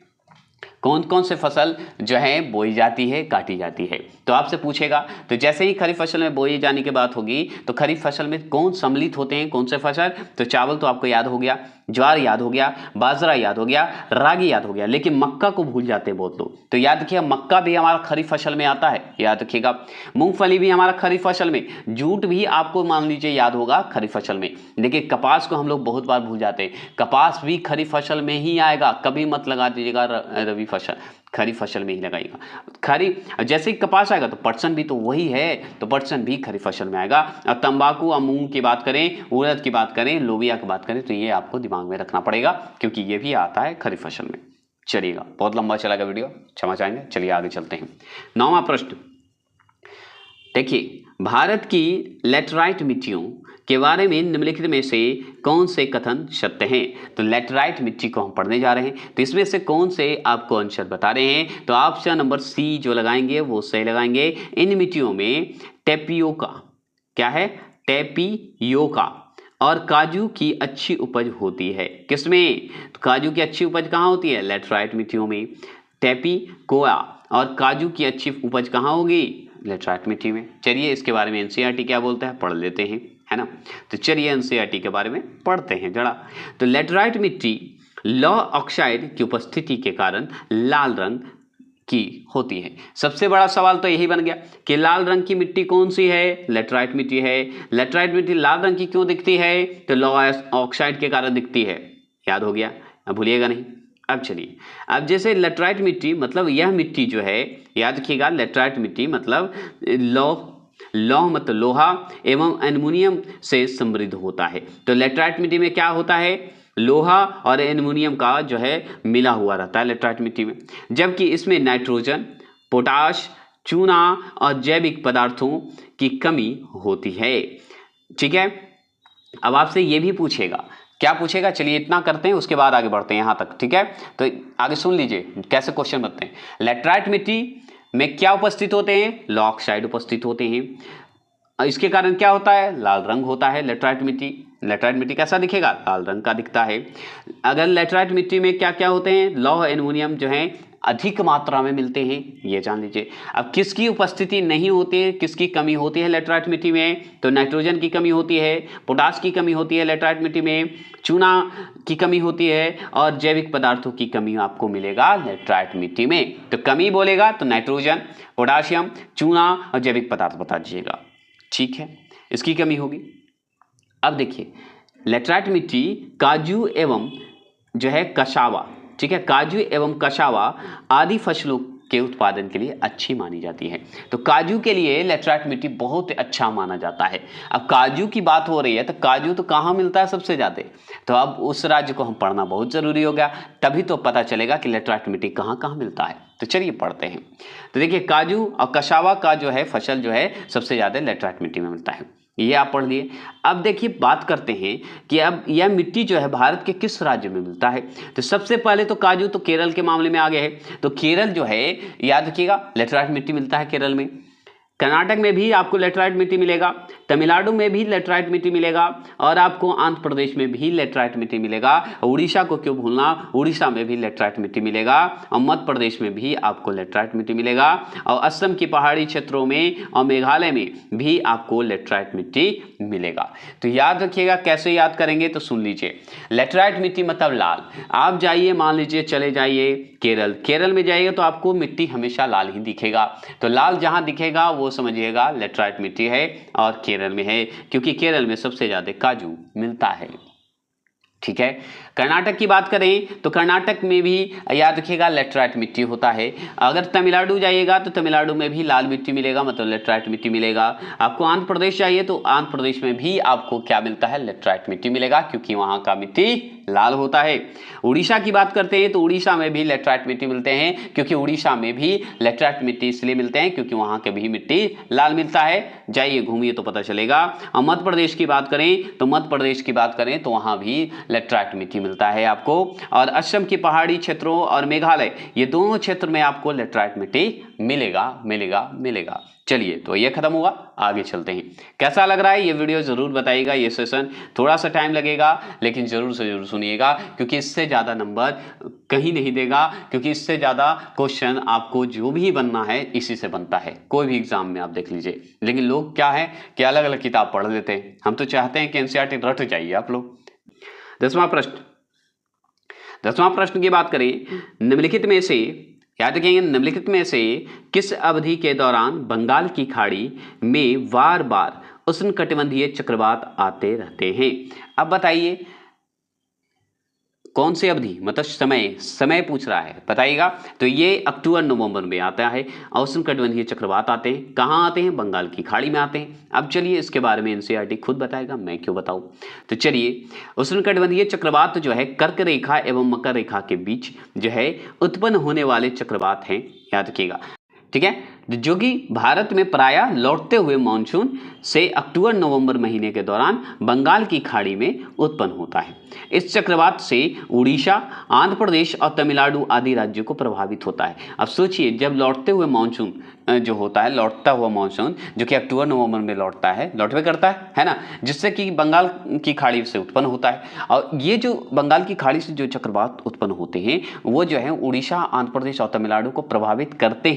कौन कौन से फसल जो है बोई जाती है, काटी जाती है, तो आपसे पूछेगा। तो जैसे ही खरीफ फसल में बोई जाने की बात होगी तो खरीफ फसल में कौन सम्मिलित होते हैं, कौन से फसल, तो चावल तो आपको याद हो गया, ज्वार याद हो गया, बाजरा याद हो गया, रागी याद हो गया, लेकिन मक्का को भूल जाते हैं बहुत लोग। तो याद रखिएगा मक्का भी हमारा खरीफ फसल में आता है, याद रखिएगा। मूंगफली भी हमारा खरीफ फसल में, जूट भी आपको मान लीजिए याद होगा खरीफ फसल में। देखिए कपास को हम लोग बहुत बार भूल जाते हैं, कपास भी खरीफ फसल में ही आएगा, कभी मत लगा दीजिएगा रबी फसल, खरीफ फसल में ही लगाएगा। खरीफ जैसे ही कपास आएगा तो पटसन भी तो वही है, तो पटसन भी खरीफ फसल में आएगा। और तंबाकू और मूंग की बात करें, उड़द की बात करें, लोबिया की बात करें, तो ये आपको दिमाग में रखना पड़ेगा क्योंकि ये भी आता है खरीफ फसल में। चलिएगा, बहुत लंबा चलेगा वीडियो, क्षमा चाहेंगे। चलिए आगे चलते हैं। 9वां प्रश्न देखिए, भारत की लेटराइट मिट्टियों के बारे में निम्नलिखित में से कौन से कथन सत्य हैं। तो लेटराइट मिट्टी को हम पढ़ने जा रहे हैं, तो इसमें से कौन से आपको आंसर बता रहे हैं। तो ऑप्शन नंबर सी जो लगाएंगे वो सही लगाएंगे। इन मिट्टियों में टेपियोका, क्या है, टेपियोका और काजू की अच्छी उपज होती है। किसमें, तो काजू की अच्छी उपज कहाँ होती है, लेटराइट मिट्टियों में। टेपिकोआ और काजू की अच्छी उपज कहाँ होगी, लेटराइट मिट्टी में। चलिए इसके बारे में एनसीईआरटी क्या बोलता है पढ़ लेते हैं, है ना। तो चलिए एनसीईआरटी के बारे में पढ़ते हैं जरा। तो लेटराइट मिट्टी लौह ऑक्साइड की उपस्थिति के कारण लाल रंग की होती है। सबसे बड़ा सवाल तो यही बन गया कि लाल रंग की मिट्टी कौन सी है, लेटराइट मिट्टी है। लेटराइट मिट्टी लाल रंग की क्यों दिखती है, तो लौह ऑक्साइड के कारण दिखती है, याद हो गया, अब भूलिएगा नहीं। अब चलिए, अब जैसे लेटराइट मिट्टी मतलब यह मिट्टी जो है, याद रखिएगा लेटराइट मिट्टी मतलब लौह मतलब लोहा एवं एल्युमिनियम से समृद्ध होता है। तो लेटराइट मिट्टी में क्या होता है, लोहा और एल्युमिनियम का जो है मिला हुआ रहता है लेटराइट मिट्टी में, जबकि इसमें नाइट्रोजन, पोटाश, चूना और जैविक पदार्थों की कमी होती है। ठीक है, अब आपसे ये भी पूछेगा, क्या पूछेगा, चलिए इतना करते हैं उसके बाद आगे बढ़ते हैं यहाँ तक। ठीक है, तो आगे सुन लीजिए कैसे क्वेश्चन बनते हैं। लेटराइट मिट्टी में क्या उपस्थित होते हैं, लौह ऑक्साइड उपस्थित होते हैं। इसके कारण क्या होता है, लाल रंग होता है लेटराइट मिट्टी। लेटराइट मिट्टी कैसा दिखेगा, लाल रंग का दिखता है। अगर लेटराइट मिट्टी में क्या क्या होते हैं, लौह एल्युमिनियम जो है अधिक मात्रा में मिलते हैं, ये जान लीजिए। अब किसकी उपस्थिति नहीं होती है, किसकी कमी होती है लेटराइट मिट्टी में, तो नाइट्रोजन की कमी होती है, पोटाश की कमी होती है लेटराइट मिट्टी में, चूना की कमी होती है और जैविक पदार्थों की कमी आपको मिलेगा लेटराइट मिट्टी में। तो कमी बोलेगा तो नाइट्रोजन, पोटाशियम, चूना और जैविक पदार्थ बता दीजिएगा। ठीक है, इसकी कमी होगी। अब देखिए, लेटराइट मिट्टी काजू एवं जो है कसावा, ठीक है, काजू एवं कसावा आदि फसलों के उत्पादन के लिए अच्छी मानी जाती है। तो काजू के लिए लेटराइट मिट्टी बहुत अच्छा माना जाता है। अब काजू की बात हो रही है तो काजू तो कहाँ मिलता है सबसे ज़्यादा, तो अब उस राज्य को हम पढ़ना बहुत ज़रूरी हो गया, तभी तो पता चलेगा कि लेटराइट मिट्टी कहाँ कहाँ मिलता है। तो चलिए पढ़ते हैं। तो देखिए, काजू और कसावा का जो है फसल जो है सबसे ज़्यादा लेटराइट मिट्टी में मिलता है, ये आप पढ़ लिए। अब देखिए बात करते हैं कि अब यह मिट्टी जो है भारत के किस राज्य में मिलता है। तो सबसे पहले तो काजू तो केरल के मामले में आ गए है, तो केरल जो है याद रखिएगा लेटराइट मिट्टी मिलता है केरल में। कर्नाटक में भी आपको लेटराइट मिट्टी मिलेगा, तमिलनाडु में भी लेटराइट मिट्टी मिलेगा और आपको आंध्र प्रदेश में भी लेटराइट मिट्टी मिलेगा। उड़ीसा को क्यों भूलना, उड़ीसा में भी लेटराइट मिट्टी मिलेगा और मध्य प्रदेश में भी आपको लेटराइट मिट्टी मिलेगा और असम की पहाड़ी क्षेत्रों में और मेघालय में भी आपको लेटराइट मिट्टी मिलेगा। तो याद रखिएगा, कैसे याद करेंगे तो सुन लीजिए। लेटराइट मिट्टी मतलब लाल। आप जाइए, मान लीजिए चले जाइए केरल, केरल में जाइएगा तो आपको मिट्टी हमेशा लाल ही दिखेगा। तो लाल जहां दिखेगा वो समझिएगा लेटराइट मिट्टी है और केरल में है, क्योंकि केरल में सबसे ज्यादा काजू मिलता है। ठीक है। कर्नाटक की बात करें तो कर्नाटक में भी याद रखिएगा लेटराइट मिट्टी होता है। अगर तमिलनाडु जाइएगा तो तमिलनाडु में भी लाल मिट्टी मिलेगा, मतलब लेटराइट मिट्टी मिलेगा। आपको आंध्र प्रदेश जाइए तो आंध्र प्रदेश में भी आपको क्या मिलता है, लेटराइट मिट्टी मिलेगा, क्योंकि वहां का मिट्टी लाल होता है। उड़ीसा की बात करते हैं तो उड़ीसा में भी लेटराइट मिट्टी मिलते हैं, क्योंकि उड़ीसा में भी लेटराइट मिट्टी इसलिए मिलते हैं क्योंकि वहां के भी मिट्टी लाल मिलता है। जाइए घूमिए तो पता चलेगा। और मध्य प्रदेश की बात करें तो मध्य प्रदेश की बात करें तो वहां भी लेटराइट मिट्टी मिलता है आपको। और असम की पहाड़ी क्षेत्रों और मेघालय, ये दोनों क्षेत्र में आपको लेटराइट मिट्टी मिलेगा। चलिए, तो ये खत्म हुआ, आगे चलते हैं। कैसा लग रहा है ये वीडियो जरूर बताइएगा। ये सेशन थोड़ा सा टाइम लगेगा लेकिन जरूर से जरूर सुनिएगा, क्योंकि इससे ज़्यादा नंबर कहीं नहीं देगा, क्योंकि इससे ज़्यादा क्वेश्चन आपको जो भी बनना है इसी से बनता है। कोई भी एग्जाम में आप देख लीजिए। लेकिन लोग क्या है कि अलग अलग किताब पढ़ लेते हैं। हम तो चाहते हैं कि एनसीईआरटी रट जाइए आप लोग। 10वां प्रश्न की बात करें, निम्नलिखित में से, याद रखेंगे, निम्नलिखित में से किस अवधि के दौरान बंगाल की खाड़ी में बार बार उष्णकटिबंधीय चक्रवात आते रहते हैं? अब बताइए कौन सी अवधि, मतलब समय पूछ रहा है, बताइएगा। तो ये अक्टूबर नवंबर में आता है। उष्णकटिबंधीय चक्रवात आते हैं, कहाँ आते हैं, बंगाल की खाड़ी में आते हैं। अब चलिए इसके बारे में एनसीईआरटी खुद बताएगा, मैं क्यों बताऊं। तो चलिए, उष्णकटिबंधीय चक्रवात जो है कर्क रेखा एवं मकर रेखा के बीच जो है उत्पन्न होने वाले चक्रवात हैं, याद रखिएगा। ठीक है, जो कि भारत में प्रायः लौटते हुए मानसून से अक्टूबर नवंबर महीने के दौरान बंगाल की खाड़ी में उत्पन्न होता है। इस चक्रवात से उड़ीसा, आंध्र प्रदेश और तमिलनाडु आदि राज्यों को प्रभावित होता है। अब सोचिए, जब लौटते हुए मानसून जो होता है, लौटता हुआ मानसून जो कि अक्टूबर नवंबर में लौटता है, लौटवे करता है ना, जिससे कि बंगाल की खाड़ी से उत्पन्न होता है। और ये जो बंगाल की खाड़ी से जो चक्रवात उत्पन्न होते हैं वो जो है उड़ीसा, आंध्र प्रदेश और तमिलनाडु को प्रभावित करते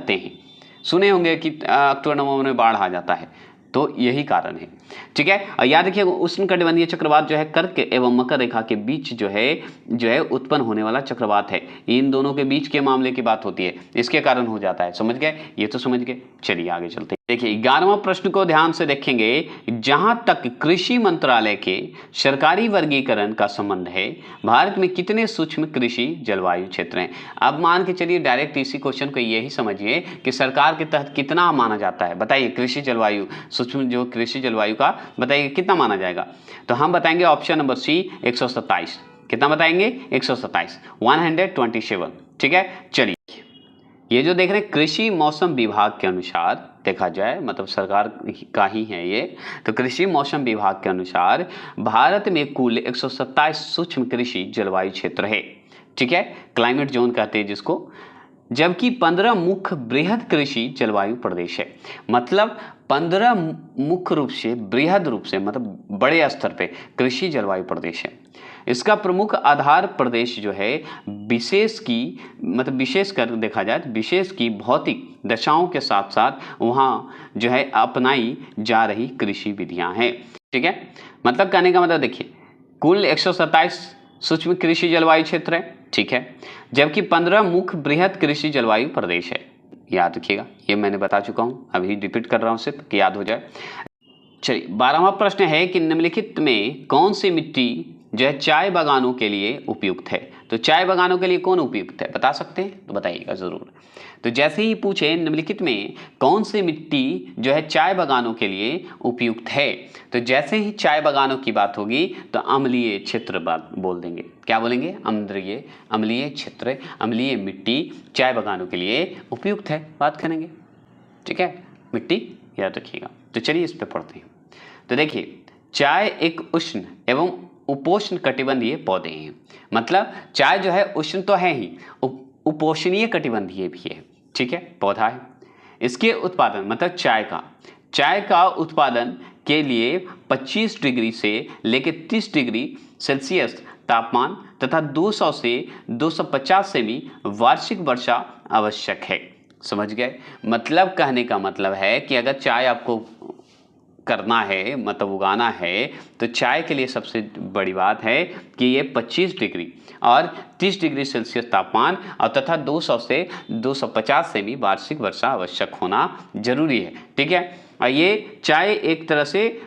हैं। सुने होंगे कि अक्टूबर नवंबर में बाढ़ आ जाता है, तो यही कारण है। ठीक है, और याद रखिए उष्णकटिबंधीय चक्रवात जो है कर्क एवं मकर रेखा के बीच जो है उत्पन्न होने वाला चक्रवात है। इन दोनों के बीच के मामले की बात होती है, इसके कारण हो जाता है। समझ गए, ये तो समझ गए। चलिए आगे चलते हैं। देखिए 11वां प्रश्न को ध्यान से देखेंगे। जहां तक कृषि मंत्रालय के सरकारी वर्गीकरण का संबंध है, भारत में कितने सूक्ष्म कृषि जलवायु क्षेत्र हैं? अब मान के चलिए डायरेक्ट इसी क्वेश्चन को यही समझिए कि सरकार के तहत कितना माना जाता है। बताइए कृषि जलवायु, सूक्ष्म जो कृषि जलवायु का बताइए कितना माना जाएगा। तो हम बताएंगे ऑप्शन नंबर सी 127। कितना बताएंगे? 127, 127। ठीक है, चलिए ये जो देख रहे हैं कृषि मौसम विभाग के अनुसार देखा जाए, मतलब सरकार का ही है ये, तो कृषि मौसम विभाग के अनुसार भारत में कुल 127 सूक्ष्म कृषि जलवायु क्षेत्र है। ठीक है, क्लाइमेट जोन कहते हैं जिसको, जबकि 15 मुख्य बृहद कृषि जलवायु प्रदेश है। मतलब 15 मुख्य रूप से, बृहद रूप से, मतलब बड़े स्तर पे कृषि जलवायु प्रदेश है। इसका प्रमुख आधार प्रदेश जो है विशेषकर देखा जाए तो विशेष की भौतिक दशाओं के साथ साथ वहाँ जो है अपनाई जा रही कृषि विधियां हैं। ठीक है, मतलब कहने का मतलब देखिए कुल 127 सूक्ष्म कृषि जलवायु क्षेत्र है। ठीक है, जबकि 15 मुख्य बृहद कृषि जलवायु प्रदेश है। याद रखिएगा, ये मैंने बता चुका हूँ, अभी रिपीट कर रहा हूँ सिर्फ कि याद हो जाए। चलिए 12वां प्रश्न है कि निम्नलिखित में कौन सी मिट्टी जो है चाय बागानों के लिए उपयुक्त है? तो चाय बागानों के लिए कौन उपयुक्त है, बता सकते हैं तो बताइएगा जरूर। तो जैसे ही पूछे निम्नलिखित में कौन सी मिट्टी जो है चाय बागानों के लिए उपयुक्त है, तो जैसे ही चाय बागानों की बात होगी तो अम्लीय क्षेत्र बोल देंगे। क्या बोलेंगे? अम्लीय क्षेत्र, अम्लीय मिट्टी चाय बागानों के लिए उपयुक्त है, बात करेंगे। ठीक है, मिट्टी याद रखिएगा। तो चलिए इस पर पढ़ते हैं। तो देखिए चाय एक उष्ण एवं उपोष्ण कटिबंधीय पौधे हैं। मतलब चाय जो है उष्ण तो है ही, उपोष्णीय कटिबंधीय भी है। ठीक है, पौधा है। इसके उत्पादन मतलब चाय का उत्पादन के लिए 25 डिग्री से लेकर 30 डिग्री सेल्सियस तापमान तथा 200 से 250 सेमी वार्षिक वर्षा आवश्यक है। समझ गए? मतलब कहने का मतलब है कि अगर चाय आपको करना है मतलब उगाना है तो चाय के लिए सबसे बड़ी बात है कि ये 25 डिग्री और 30 डिग्री सेल्सियस तापमान और तथा 200 से 250 सेमी वार्षिक वर्षा आवश्यक होना जरूरी है। ठीक है, और ये चाय एक तरह से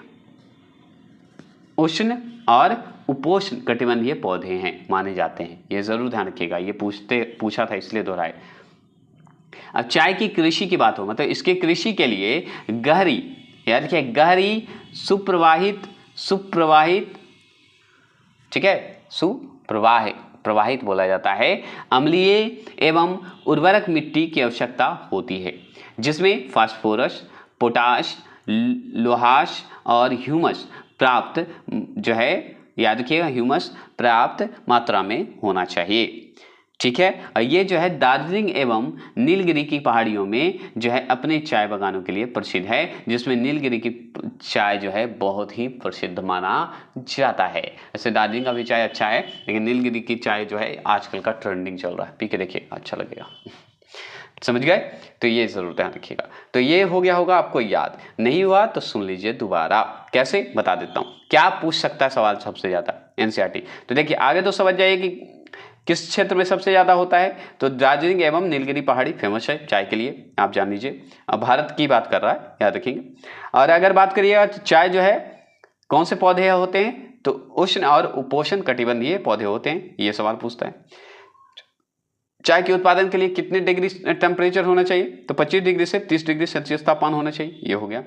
उष्ण और उपोष्ण कटिबंधीय पौधे हैं माने जाते हैं। ये जरूर ध्यान रखिएगा, ये पूछा था इसलिए दोहराए। अब चाय की कृषि की बात हो मतलब इसके कृषि के लिए गहरी, याद रखिए गहरी सुप्रवाहित ठीक है, प्रवाहित बोला जाता है, अम्लीय एवं उर्वरक मिट्टी की आवश्यकता होती है जिसमें फास्फोरस, पोटाश, लोहाश और ह्यूमस प्राप्त जो है, याद रखिएगा ह्यूमस प्राप्त मात्रा में होना चाहिए। ठीक है, और ये जो है दार्जिलिंग एवं नीलगिरी की पहाड़ियों में जो है अपने चाय बागानों के लिए प्रसिद्ध है, जिसमें नीलगिरी की चाय जो है बहुत ही प्रसिद्ध माना जाता है। ऐसे दार्जिलिंग का भी चाय अच्छा है, लेकिन नीलगिरी की चाय जो है आजकल का ट्रेंडिंग चल रहा है, पी के देखिए अच्छा लगेगा। समझ गए? तो ये जरूर ध्यान रखिएगा। तो ये हो गया होगा आपको याद, नहीं हुआ तो सुन लीजिए दोबारा। कैसे बता देता हूँ, क्या पूछ सकता है सवाल सबसे ज्यादा एनसीईआरटी। तो देखिए आगे तो समझ जाइए कि किस क्षेत्र में सबसे ज्यादा होता है। तो दार्जिलिंग एवं नीलगिरी पहाड़ी फेमस है चाय के लिए, आप जान लीजिए। अब भारत की बात कर रहा है, याद रखेंगे। और अगर बात करिएगा तो चाय जो है कौन से पौधे होते हैं, तो उष्ण और उपोष्ण कटिबंधीय पौधे होते हैं, ये सवाल पूछता है। चाय के उत्पादन के लिए कितने डिग्री टेम्परेचर होना चाहिए, तो 25 डिग्री से 30 डिग्री सेल्सियस तापमान होना चाहिए, ये हो गया।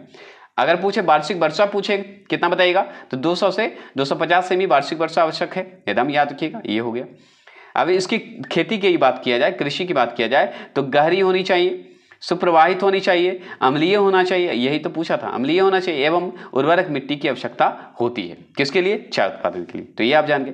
अगर पूछे वार्षिक वर्षा पूछे कितना बताइएगा, तो 200 से 250 सेमी वार्षिक वर्षा आवश्यक है, एकदम याद रखिएगा, ये हो गया। अब इसकी खेती की बात किया जाए, कृषि की बात किया जाए, तो गहरी होनी चाहिए, सुप्रवाहित होनी चाहिए, अम्लीय होना चाहिए, यही तो पूछा था, अम्लीय होना चाहिए, एवं उर्वरक मिट्टी की आवश्यकता होती है। किसके लिए? चाय उत्पादन के लिए। तो ये आप जान गए।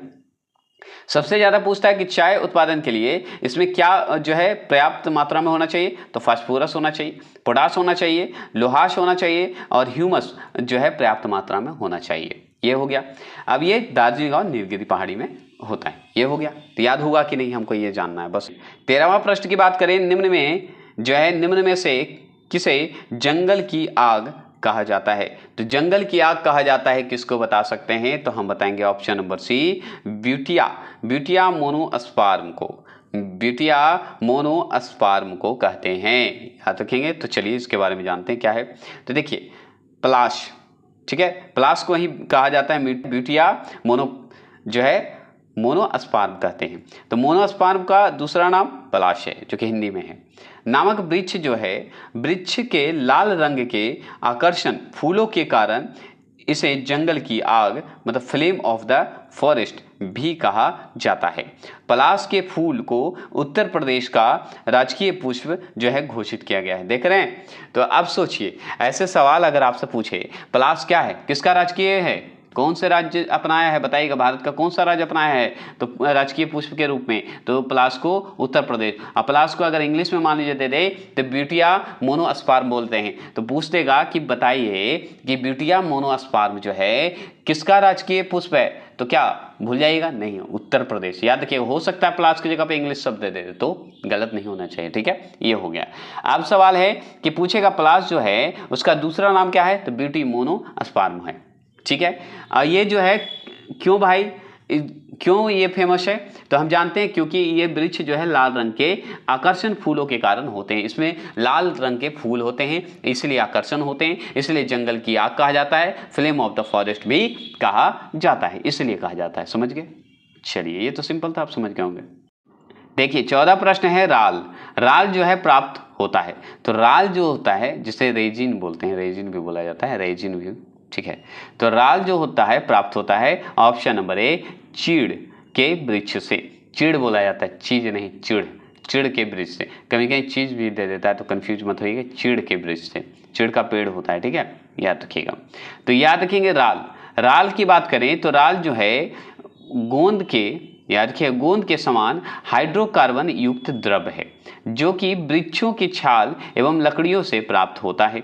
सबसे ज्यादा पूछता है कि चाय उत्पादन के लिए इसमें क्या जो है पर्याप्त मात्रा में होना चाहिए, तो फास्फोरस होना चाहिए, पोटाश होना चाहिए, लोहाश होना चाहिए और ह्यूमस जो है पर्याप्त मात्रा में होना चाहिए, ये हो गया। अब ये दार्जिलिंग और नीलगिरी पहाड़ी में होता है, ये हो गया। तो याद होगा कि नहीं, हमको ये जानना है बस। 13वां प्रश्न की बात करें, निम्न में से किसे जंगल की आग कहा जाता है, तो जंगल की आग कहा जाता है किसको बता सकते हैं, तो हम बताएंगे ऑप्शन नंबर सी, ब्यूटिया मोनोस्पर्म को, ब्यूटिया मोनोस्पर्म को कहते हैं, याद रखेंगे। तो चलिए इसके बारे में जानते हैं क्या है। तो देखिए पलाश, ठीक है, पलाश को ही कहा जाता है ब्यूटिया मोनोस्पर्म कहते हैं। तो मोनोस्पर्म का दूसरा नाम पलाश है, जो कि हिंदी में है। नामक वृक्ष जो है, वृक्ष के लाल रंग के आकर्षण फूलों के कारण इसे जंगल की आग मतलब फ्लेम ऑफ द फॉरेस्ट भी कहा जाता है। पलाश के फूल को उत्तर प्रदेश का राजकीय पुष्प जो है घोषित किया गया है, देख रहे हैं। तो अब सोचिए, ऐसे सवाल अगर आपसे पूछे पलाश क्या है, किसका राजकीय है, कौन से राज्य अपनाया है, बताइएगा भारत का कौन सा राज्य अपनाया है तो राजकीय पुष्प के रूप में, तो पलाश को उत्तर प्रदेश। अब पलाश को अगर इंग्लिश में मान लीजिए दे दे तो ब्यूटिया मोनोस्पर्म बोलते हैं, तो पूछ देगा कि बताइए कि ब्यूटिया मोनोस्पर्म जो है किसका राजकीय पुष्प है, तो क्या भूल जाइएगा, नहीं, उत्तर प्रदेश। याद रखिए, हो सकता है पलाश की जगह पे इंग्लिश शब्द दे दे तो गलत नहीं होना चाहिए, ठीक है, ये हो गया। अब सवाल है कि पूछेगा पलाश जो है उसका दूसरा नाम क्या है, तो ब्यूटी मोनोस्पर्म है, ठीक है। ये जो है क्यों भाई, क्यों ये फेमस है, तो हम जानते हैं क्योंकि ये वृक्ष जो है लाल रंग के आकर्षण फूलों के कारण होते हैं, इसमें लाल रंग के फूल होते हैं इसलिए आकर्षण होते हैं, इसलिए जंगल की आग कहा जाता है, फ्लेम ऑफ द फॉरेस्ट भी कहा जाता है, इसलिए कहा जाता है। समझ गए? चलिए ये तो सिंपल था, आप समझ गए होंगे। देखिए 14 प्रश्न है, राल जो है प्राप्त होता है, तो राल जो होता है जिसे रेजिन बोलते हैं, रेजिन भी बोला जाता है, रेजिन भी, ठीक है। तो राल जो होता है प्राप्त होता है ऑप्शन नंबर ए, चीड़ के वृक्ष से, चीड़ बोला जाता है, चीज नहीं, चीड़ के वृक्ष से, कभी कहीं चीज भी दे देता है तो कंफ्यूज मत होइएगा, चीड़ के वृक्ष से, चीड़ का पेड़ होता है, ठीक है, याद रखिएगा। तो याद रखेंगे राल की बात करें तो राल जो है गोंद के, याद रखिए गोंद के समान हाइड्रोकार्बन युक्त द्रव है जो कि वृक्षों की छाल एवं लकड़ियों से प्राप्त होता है।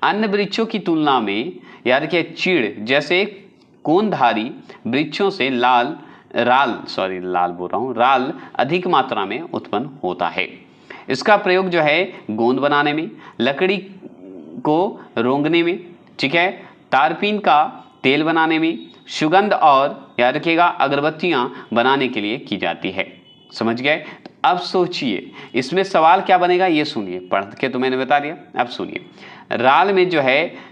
अन्य वृक्षों की तुलना में याद रखिए चीड़ जैसे कोनधारी वृक्षों से राल अधिक मात्रा में उत्पन्न होता है। इसका प्रयोग जो है गोंद बनाने में, लकड़ी को रोंगने में, ठीक है, तारपीन का तेल बनाने में, सुगंध और याद रखिएगा अगरबत्तियां बनाने के लिए की जाती है। समझ गए? तो अब सोचिए इसमें सवाल क्या बनेगा ये सुनिए, पढ़ के तो मैंने बता दिया। अब सुनिए, राल में जो है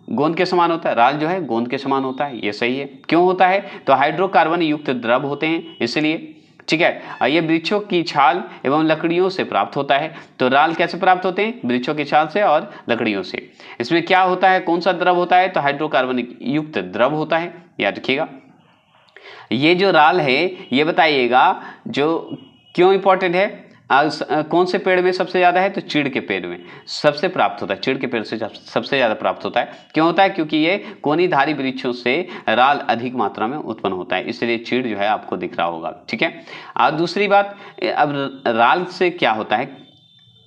गोंद के समान होता है, राल जो है गोंद के समान होता है, ये सही है। क्यों होता है? तो हाइड्रोकार्बन युक्त द्रव होते हैं इसलिए, ठीक है। ये वृक्षों की छाल एवं लकड़ियों से प्राप्त होता है। तो राल कैसे प्राप्त होते हैं? वृक्षों की छाल से और लकड़ियों से। इसमें क्या होता है, कौन सा द्रव होता है? तो हाइड्रोकार्बन युक्त द्रव होता है, याद रखिएगा। ये जो राल है ये बताइएगा जो क्यों इंपॉर्टेंट है, कौन से पेड़ में सबसे ज्यादा है? तो चीड़ के पेड़ में सबसे प्राप्त होता है, चीड़ के पेड़ से सबसे ज्यादा प्राप्त होता है। क्यों होता है? क्योंकि ये कोनीधारी वृक्षों से राल अधिक मात्रा में उत्पन्न होता है, इसलिए चीड़ जो है आपको दिख रहा होगा, ठीक है। और दूसरी बात, अब राल से क्या होता है,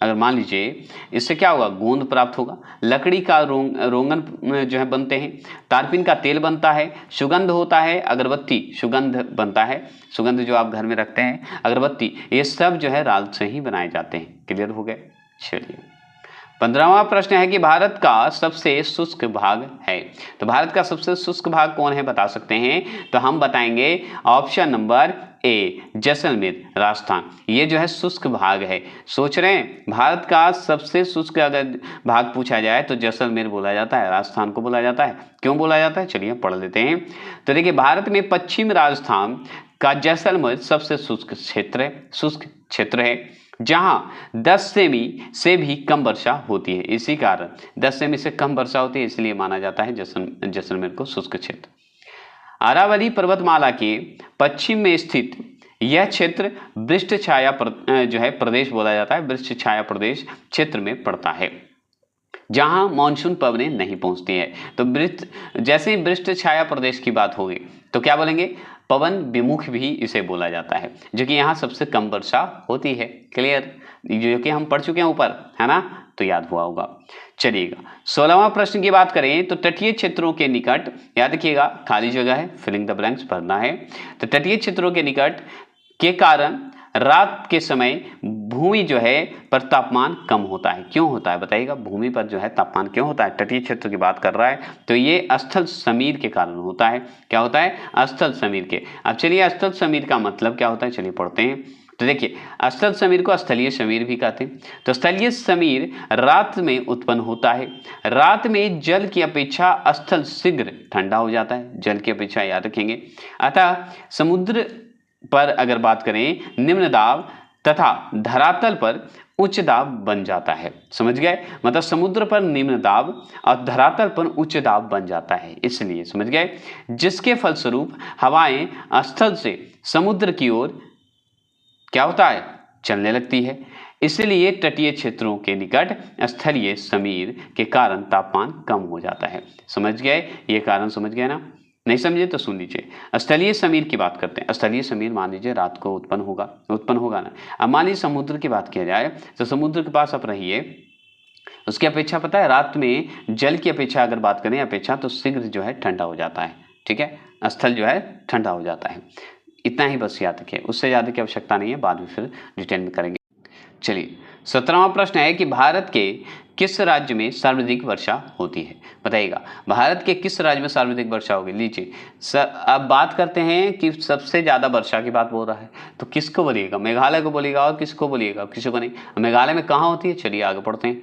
अगर मान लीजिए इससे क्या होगा, गोंद प्राप्त होगा, लकड़ी का रोंगन जो है बनते हैं, तारपीन का तेल बनता है, सुगंध होता है, अगरबत्ती सुगंध बनता है, सुगंध जो आप घर में रखते हैं, अगरबत्ती, ये सब जो है राल से ही बनाए जाते हैं। क्लियर हो गए? चलिए 15वां प्रश्न है कि भारत का सबसे शुष्क भाग है। तो भारत का सबसे शुष्क भाग कौन है बता सकते हैं? तो हम बताएंगे option number A, Jaisalmer, Rajasthan. ये जो है शुष्क भाग है। सोच रहे हैं भारत का सबसे शुष्क अगर भाग पूछा जाए तो जैसलमेर बोला जाता है, राजस्थान को बोला जाता है। क्यों बोला जाता है? चलिए पढ़ लेते हैं। तो देखिए भारत में पश्चिम राजस्थान का जैसलमेर सबसे शुष्क क्षेत्र है जहां 10 सेमी से भी कम वर्षा होती है। इसी कारण 10 सेमी से कम वर्षा होती है, इसलिए माना जाता है जैसलमेर को शुष्क क्षेत्र। अरावली पर्वतमाला के पश्चिम में स्थित यह क्षेत्र वृक्ष छाया जो है प्रदेश बोला जाता है, वृक्ष छाया प्रदेश क्षेत्र में पड़ता है जहां मानसून पवनें नहीं पहुंचती है। तो जैसे ही वृक्ष छाया प्रदेश की बात होगी तो क्या बोलेंगे, पवन विमुख भी इसे बोला जाता है, जो कि यहाँ सबसे कम वर्षा होती है। क्लियर? जो कि हम पढ़ चुके हैं ऊपर, है ना, तो याद हुआ होगा। चलिएगा 16वां प्रश्न की बात करें तो तटीय क्षेत्रों के निकट, याद रखिएगा खाली जगह है, फिलिंग द ब्लैंक्स भरना है। तो तटीय क्षेत्रों के निकट के कारण रात के समय भूमि जो है पर तापमान कम होता है। क्यों होता है बताइएगा? भूमि पर जो है तापमान क्यों होता है? तटीय क्षेत्र की बात कर रहा है तो ये स्थल समीर के कारण होता है। क्या होता है? स्थल समीर के। अब चलिए स्थल समीर का मतलब क्या होता है, चलिए पढ़ते हैं। तो देखिए स्थल समीर को स्थलीय समीर भी कहते हैं। तो स्थलीय समीर रात में उत्पन्न होता है। रात में जल की अपेक्षा स्थल शीघ्र ठंडा हो जाता है, जल की अपेक्षा, याद रखेंगे। अतः समुद्र पर अगर बात करें निम्न दाब तथा धरातल पर उच्च दाब बन जाता है। समझ गए? मतलब समुद्र पर निम्न दाब और धरातल पर उच्च दाब बन जाता है, इसलिए समझ गए, जिसके फलस्वरूप हवाएं स्थल से समुद्र की ओर क्या होता है, चलने लगती है। इसलिए तटीय क्षेत्रों के निकट स्थलीय समीर के कारण तापमान कम हो जाता है। समझ गए? ये कारण समझ गए ना? नहीं समझे तो सुन लीजिए। स्थलीय समीर की बात करते हैं। स्थलीय समीर मान लीजिए रात को उत्पन्न होगा ना। अब मान लीजिए समुद्र की बात किया जाए तो समुद्र के पास आप रहिए, उसकी अपेक्षा पता है रात में जल की अपेक्षा अगर बात करें अपेक्षा तो शीघ्र जो है ठंडा हो जाता है। ठीक है, स्थल जो है ठंडा हो जाता है। इतना ही बस याद रखिए, उससे ज़्यादा की आवश्यकता नहीं है, बाद में फिर डिटेल में करेंगे। चलिए 17वां प्रश्न है कि भारत के किस राज्य में सर्वाधिक वर्षा होती है? बताइएगा भारत के किस राज्य में सर्वाधिक वर्षा होगी। लीजिए अब बात करते हैं कि सबसे ज़्यादा वर्षा की बात बोल रहा है तो किसको बोलिएगा? मेघालय को बोलिएगा और किसको बोलिएगा? किसी को नहीं। मेघालय में कहाँ होती है? चलिए आगे पढ़ते हैं।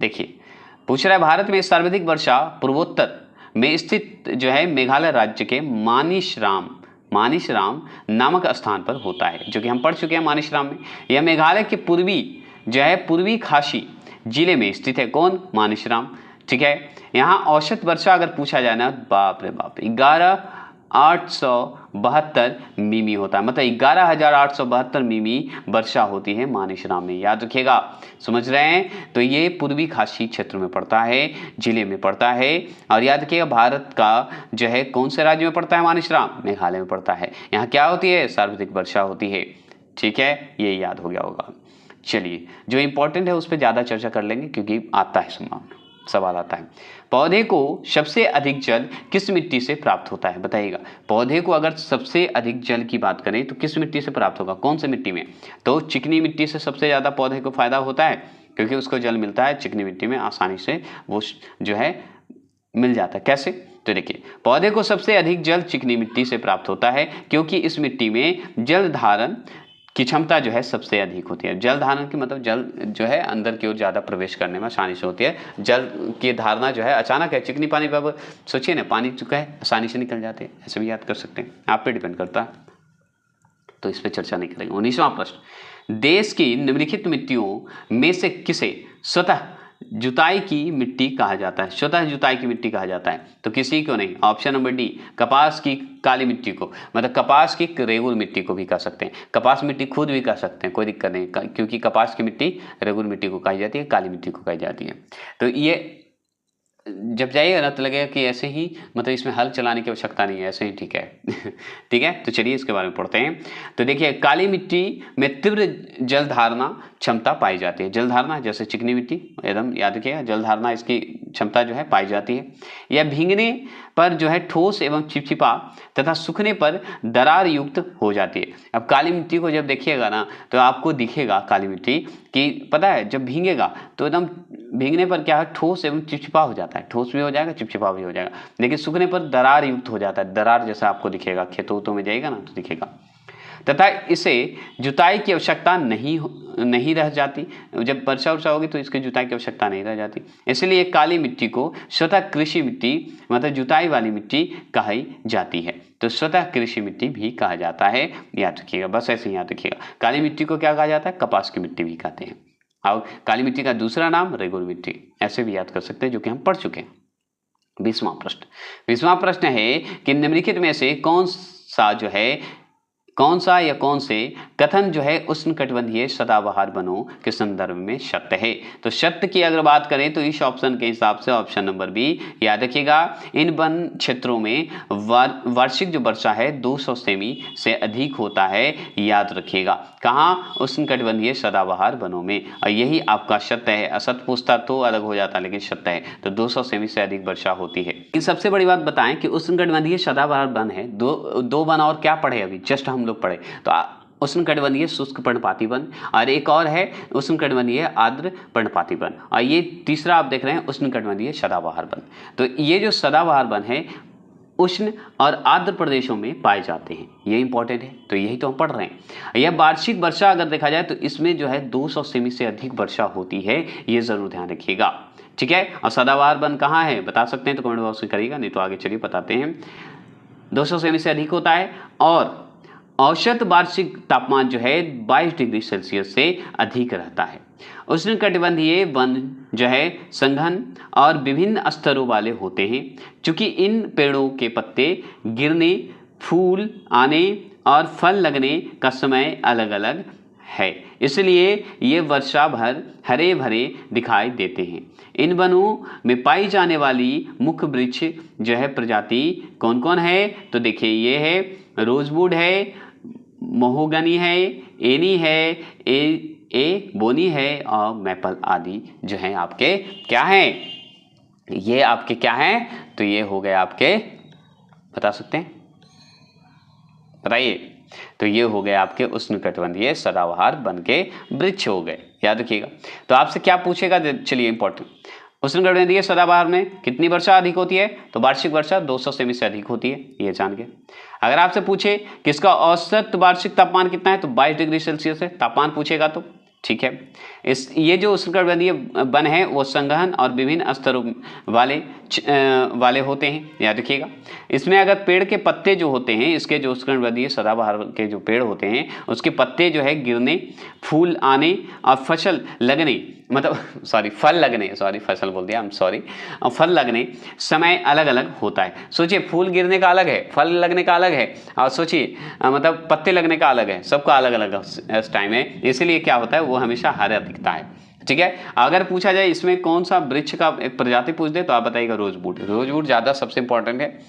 देखिए पूछ रहा है भारत में सर्वाधिक वर्षा पूर्वोत्तर में स्थित जो है मेघालय राज्य के मानिसराम नामक स्थान पर होता है, जो कि हम पढ़ चुके हैं मानिसराम में। यह मेघालय के पूर्वी खासी जिले में स्थित है। कौन? मानिसराम। ठीक है, यहाँ औसत वर्षा अगर पूछा जाए ना, बाप रे बाप, 11 11,872 मिमी होता है, मतलब 11,872 मिमी वर्षा होती है मानेसर में, याद रखिएगा। समझ रहे हैं? तो ये पूर्वी खासी क्षेत्र में पड़ता है, जिले में पड़ता है। और याद रखिएगा भारत का जो है कौन से राज्य में पड़ता है मानेसर? मेघालय में पड़ता है। यहाँ क्या होती है? सर्वाधिक वर्षा होती है। ठीक है, ये याद हो गया होगा। चलिए, जो इंपॉर्टेंट है उस पर ज़्यादा चर्चा कर लेंगे क्योंकि आता है सवाल आता है। पौधे को सबसे अधिक जल किस मिट्टी से प्राप्त होता है? बताइएगा। पौधे को अगर सबसे अधिक जल की बात करें तो किस मिट्टी से प्राप्त होगा? कौन से मिट्टी में? तो चिकनी मिट्टी से सबसे ज़्यादा पौधे को फायदा होता है क्योंकि उसको जल मिलता है चिकनी मिट्टी में, आसानी से वो जो है मिल जाता है। कैसे? तो देखिए, पौधे को सबसे अधिक जल चिकनी मिट्टी से प्राप्त होता है क्योंकि इस मिट्टी में जल धारण की क्षमता जो है सबसे अधिक होती है। जल धारण की मतलब जल जो है अंदर की ओर ज़्यादा प्रवेश करने में आसानी से होती है। जल की धारणा जो है अचानक है, चिकनी पानी पर अब सोचिए ना, पानी चुका है आसानी से निकल जाते हैं, ऐसे भी याद कर सकते हैं, आप पे डिपेंड करता है, तो इस पर चर्चा नहीं करेंगे। 19वां प्रश्न, देश की निम्नलिखित मिट्टियों में से किसे स्वतः जुताई की मिट्टी कहा जाता है? स्वतः जुताई की मिट्टी कहा जाता है, तो किसी को नहीं। ऑप्शन नंबर डी, कपास की काली मिट्टी को, मतलब कपास की रेगुर मिट्टी को भी कह सकते हैं, कपास मिट्टी खुद भी कह सकते हैं, कोई दिक्कत नहीं, क्योंकि कपास की मिट्टी रेगुर मिट्टी को कही जाती है, काली मिट्टी को कही जाती है। तो ये जब जाइएगा ना तो लगेगा कि ऐसे ही, मतलब इसमें हल चलाने की आवश्यकता नहीं है, ऐसे ही ठीक है। ठीक है, तो चलिए इसके बारे में पढ़ते हैं। तो देखिए, काली मिट्टी में तीव्र जल धारणा क्षमता पाई जाती है। जल धारणा जैसे चिकनी मिट्टी, एकदम याद रखिएगा, जल धारणा इसकी क्षमता जो है पाई जाती है। यह भीगने पर जो है ठोस एवं चिपचिपा तथा सूखने पर दरार युक्त हो जाती है। अब काली मिट्टी को जब देखिएगा ना तो आपको दिखेगा काली मिट्टी कि पता है जब भीगेगा तो एकदम भीगने पर क्या है, ठोस एवं चिपचिपा हो जाता है, ठोस भी हो जाएगा चिपचिपा भी हो जाएगा, लेकिन सूखने पर दरार युक्त हो जाता है, दरार जैसा आपको दिखेगा, खेतों में जाएगा ना तो दिखेगा। तथा इसे जुताई की आवश्यकता नहीं रह जाती, जब वर्षा वर्षा होगी तो इसकी जुताई की आवश्यकता नहीं रह जाती, इसलिए काली मिट्टी को स्वतः कृषि मिट्टी मतलब जुताई वाली मिट्टी कही जाती है। तो स्वतः कृषि मिट्टी भी कहा जाता है, याद रखिएगा, बस ऐसे ही याद रखिएगा। काली मिट्टी को क्या कहा जाता है? कपास की मिट्टी भी कहते हैं। और काली मिट्टी का दूसरा नाम रेगुर मिट्टी, ऐसे भी याद कर सकते हैं, जो कि हम पढ़ चुके हैं। 20वां प्रश्न है कि निम्नलिखित में से कौन सा या कौन से कथन जो है उष्णकटिबंधीय सदाबहार वनों के संदर्भ में सत्य है? तो सत्य की अगर बात करें तो इस ऑप्शन के हिसाब से ऑप्शन नंबर बी, याद रखिएगा, इन वन क्षेत्रों में वार्षिक जो वर्षा है 200 सेमी से अधिक होता है, याद रखिएगा। कहाँ? उष्णकटिबंधीय सदाबहार वनों में, और यही आपका सत्य है। असत्य पूछता तो अलग हो जाता, लेकिन सत्य है, तो 200 सेमी से अधिक वर्षा होती है। इन सबसे बड़ी बात बताएं कि उष्णकटिबंधीय सदाबहार वन है, दो वन और क्या पढ़े अभी जस्ट हम लोग पढ़े, तो उष्णकटिबंधीय शुष्क पर्णपाती वन, और एक और है उष्णकटिबंधीय आर्द्र पर्णपाती वन, और ये तीसरा आप देख रहे हैं उष्णकटिबंधीय सदाबहार वन। तो ये जो सदाबहार वन है उष्ण और आर्द्र प्रदेशों में पाए जाते हैं, ये इंपॉर्टेंट है, तो यही तो हम पढ़ रहे हैं। यह वार्षिक वर्षा अगर देखा जाए तो इसमें जो है 200 सेमी से अधिक वर्षा होती है, ये जरूर ध्यान रखिएगा। ठीक है, और सदाबहार वन कहाँ है बता सकते हैं तो कमेंट बॉक्स में करिएगा, नहीं तो आगे चलिए बताते हैं। 200 सेमी से अधिक होता है, और औसत वार्षिक तापमान जो है 22 डिग्री सेल्सियस से अधिक रहता है। उष्णकटिबंधीय वन जो है सघन और विभिन्न स्तरों वाले होते हैं, चूंकि इन पेड़ों के पत्ते गिरने, फूल आने और फल लगने का समय अलग अलग है, इसलिए ये वर्षा भर हरे भरे दिखाई देते हैं। इन वनों में पाई जाने वाली मुख्य वृक्ष जो है प्रजाति कौन कौन है? तो देखिए, ये है रोजवुड है, महोगनी है, एनी है, बोनी है, और मैपल आदि जो हैं आपके क्या हैं? ये आपके क्या हैं? तो ये हो गए आपके, बता सकते हैं, बताइए। तो ये हो गए आपके उष्णकटिबंधीय सदाबहार वन के वृक्ष हो गए, याद रखिएगा। तो आपसे क्या पूछेगा, चलिए इंपॉर्टेंट, उष्णकटिबंधीय सदाबहार में कितनी वर्षा अधिक होती है? तो वार्षिक वर्षा 200 सेमी से अधिक होती है, ये जान के। अगर आपसे पूछे कि इसका औसत वार्षिक तापमान कितना है तो 22 डिग्री सेल्सियस है, तापमान पूछेगा तो ठीक है। ये जो उष्णकटिबंधीय वन है वो संघन और विभिन्न स्तरों वाले होते हैं, याद रखिएगा। इसमें अगर पेड़ के पत्ते जो होते हैं, इसके जो उष्णकटिबंधीय सदाबहार के जो पेड़ होते हैं उसके पत्ते जो है गिरने, फूल आने और फसल लगने, मतलब फल लगने, फसल बोल दिया, फल लगने समय अलग अलग होता है। सोचिए फूल गिरने का अलग है, फल लगने का अलग है, और सोचिए मतलब पत्ते लगने का अलग है, सबका अलग अलग टाइम है, इसीलिए क्या होता है वो हमेशा हरा दिखता है। ठीक है, अगर पूछा जाए इसमें कौन सा वृक्ष का एक प्रजाति पूछ दे तो आप बताइएगा रोजवुड। रोजवुड ज़्यादा सबसे इंपॉर्टेंट है।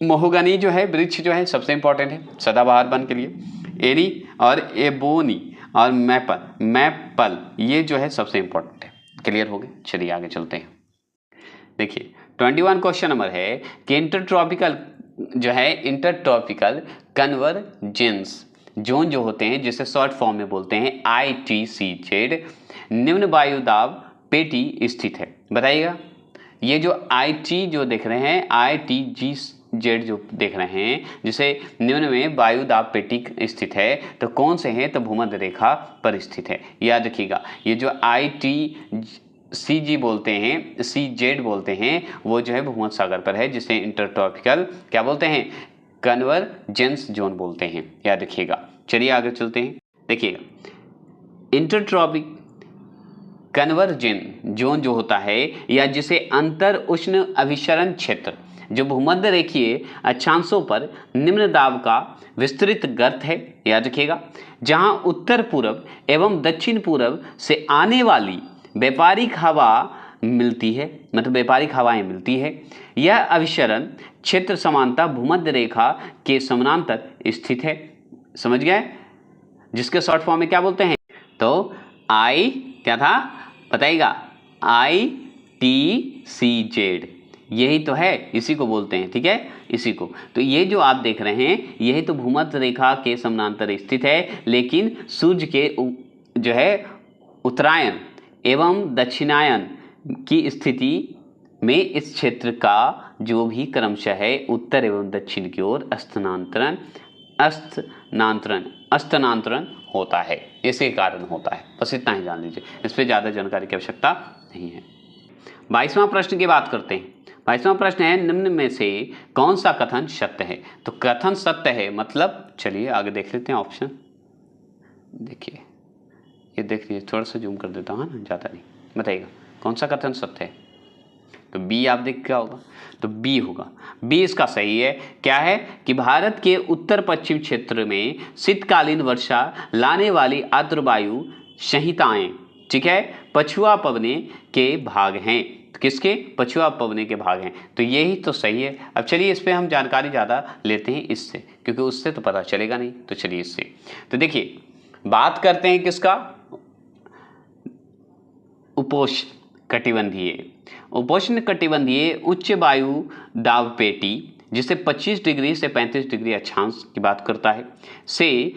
महोगनी जो है वृक्ष जो है सबसे इंपॉर्टेंट है सदाबहार वन के लिए। एनी और एबोनी और मैपल ये जो है सबसे इंपॉर्टेंट है। क्लियर हो गए, चलिए आगे चलते हैं। देखिए 21 क्वेश्चन नंबर है कि इंटरट्रॉपिकल कन्वर्जेंस जोन जो होते हैं जिसे शॉर्ट फॉर्म में बोलते हैं ITCZ, निम्न वायु दाब पेटी स्थित है। बताइएगा ये जो IT जो देख रहे हैं, ITGZ जो देख रहे हैं जिसे निम्न में वायु दाब पेटी स्थित है, तो कौन से हैं? तो भूमध्य रेखा पर स्थित है। याद रखिएगा ये जो ITCG बोलते हैं, CZ बोलते हैं, वो जो है भूमध्य सागर पर है, जिसे इंटरट्रॉपिकल क्या बोलते हैं? कन्वर्जेंस जोन बोलते हैं। याद रखिएगा, चलिए आगे चलते हैं। देखिएगा इंटरट्रॉपिक कन्वर्जेंस जोन जो होता है या जिसे अंतर उष्ण अभिसरण क्षेत्र जो भूमध्य रेखीय अक्षांशों पर निम्न दाब का विस्तृत गर्त है। याद रखिएगा जहां उत्तर पूर्व एवं दक्षिण पूर्व से आने वाली व्यापारिक हवा मिलती है, मतलब व्यापारिक हवाएं मिलती है। यह अभिसरण क्षेत्र समानता भूमध्य रेखा के समानांतर स्थित है। समझ गए? जिसके शॉर्ट फॉर्म में क्या बोलते हैं? तो आई क्या था बताइएगा? ITCZ यही तो है, इसी को बोलते हैं। ठीक है, इसी को। तो ये जो आप देख रहे हैं यही तो भूमध्य रेखा के समानांतर स्थित है, लेकिन सूर्य के जो है उत्तरायण एवं दक्षिणायन की स्थिति में इस क्षेत्र का जो भी क्रमशः है उत्तर एवं दक्षिण की ओर अस्तनांतरण होता है, इसी कारण होता है। बस इतना ही जान लीजिए, इस पर ज़्यादा जानकारी की आवश्यकता नहीं है। 22वां प्रश्न की बात करते हैं। 22वां प्रश्न है निम्न में से कौन सा कथन सत्य है? तो कथन सत्य है मतलब चलिए आगे देख लेते हैं ऑप्शन। देखिए ये देख लीजिए, थोड़ा सा जूम कर देता हूँ ना, ज़्यादा नहीं। बताइएगा कौन सा कथन सत्य है? तो बी आप देख क्या होगा? तो बी होगा। बी इसका सही है। क्या है कि भारत के उत्तर पश्चिम क्षेत्र में शीतकालीन वर्षा लाने वाली आर्द्र वायु संहिताएं, ठीक है, पछुआ पवने के भाग हैं। किसके? पछुआ पवने के भाग हैं। तो यही तो सही है। अब चलिए इस पे हम जानकारी ज़्यादा लेते हैं इससे, क्योंकि उससे तो पता चलेगा नहीं। तो चलिए इससे तो देखिए बात करते हैं किसका? उपोष्ण कटिबंधीय उच्च वायु दाब पेटी जिसे 25 डिग्री से 35 डिग्री अक्षांश की बात करता है, से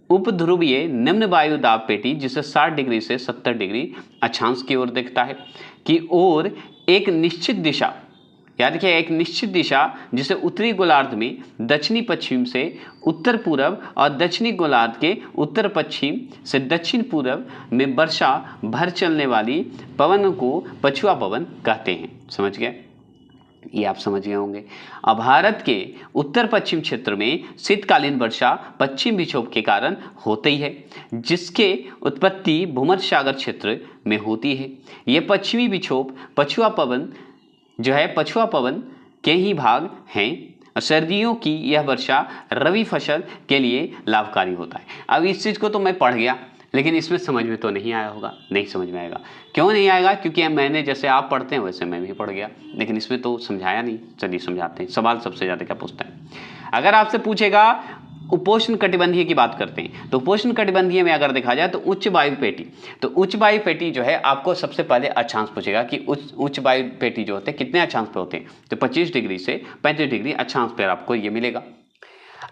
उपध्रुवीय निम्न वायु दाब पेटी जिसे 60 डिग्री से 70 डिग्री अक्षांश की ओर दिखता है की ओर एक निश्चित दिशा, याद रखिए एक निश्चित दिशा जिसे उत्तरी गोलार्ध में दक्षिणी पश्चिम से उत्तर पूर्व और दक्षिणी गोलार्ध के उत्तर पश्चिम से दक्षिण पूर्व में वर्षा भर चलने वाली पवन को पछुआ पवन कहते हैं। समझ गए? ये आप समझ गए होंगे। अब भारत के उत्तर पश्चिम क्षेत्र में शीतकालीन वर्षा पश्चिम विक्षोभ के कारण होती है, जिसके उत्पत्ति भूमध्य सागर क्षेत्र में होती है। ये पश्चिमी विक्षोभ पछुआ पवन जो है पछुआ पवन के ही भाग हैं। सर्दियों की यह वर्षा रबी फसल के लिए लाभकारी होता है। अब इस चीज़ को तो मैं पढ़ गया, लेकिन इसमें समझ में तो नहीं आया होगा। नहीं समझ में आएगा। क्यों नहीं आएगा? क्योंकि मैंने जैसे आप पढ़ते हैं वैसे मैं भी पढ़ गया, लेकिन इसमें तो समझाया नहीं। चलिए समझाते हैं। सवाल सबसे ज़्यादा क्या पूछता है? अगर आपसे पूछेगा उपोष्ण कटिबंधीय की बात करते हैं, तो उपोष्ण कटिबंधीय में अगर देखा जाए तो उच्च वायु पेटी, तो उच्च वायु पेटी जो है आपको सबसे पहले अक्षांश पूछेगा कि उच्च वायु पेटी जो होते हैं कितने अक्षांश पे होते हैं? तो 25 डिग्री से 35 डिग्री अक्षांश पर आपको ये मिलेगा।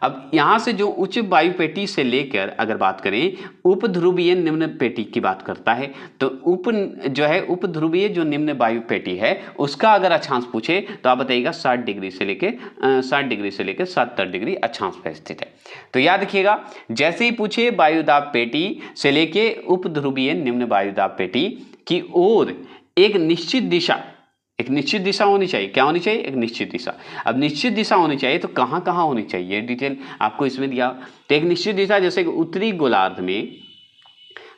अब यहाँ से जो उच्च वायु पेटी से लेकर अगर बात करें उपध्रुवीय निम्न पेटी की बात करता है, तो उपध्रुवीय जो निम्न वायु पेटी है उसका अगर अक्षांश पूछे तो आप बताइएगा 60 डिग्री से लेकर 70 डिग्री अक्षांश पर स्थित है। तो याद रखिएगा, जैसे ही पूछे वायुदाब पेटी से लेके उपध्रुवीय निम्न वायुदाब पेटी की ओर एक निश्चित दिशा होनी चाहिए। क्या होनी चाहिए? एक निश्चित दिशा। अब निश्चित दिशा होनी चाहिए तो कहाँ कहाँ होनी चाहिए, डिटेल आपको इसमें दिया। तो एक निश्चित दिशा जैसे कि उत्तरी गोलार्ध में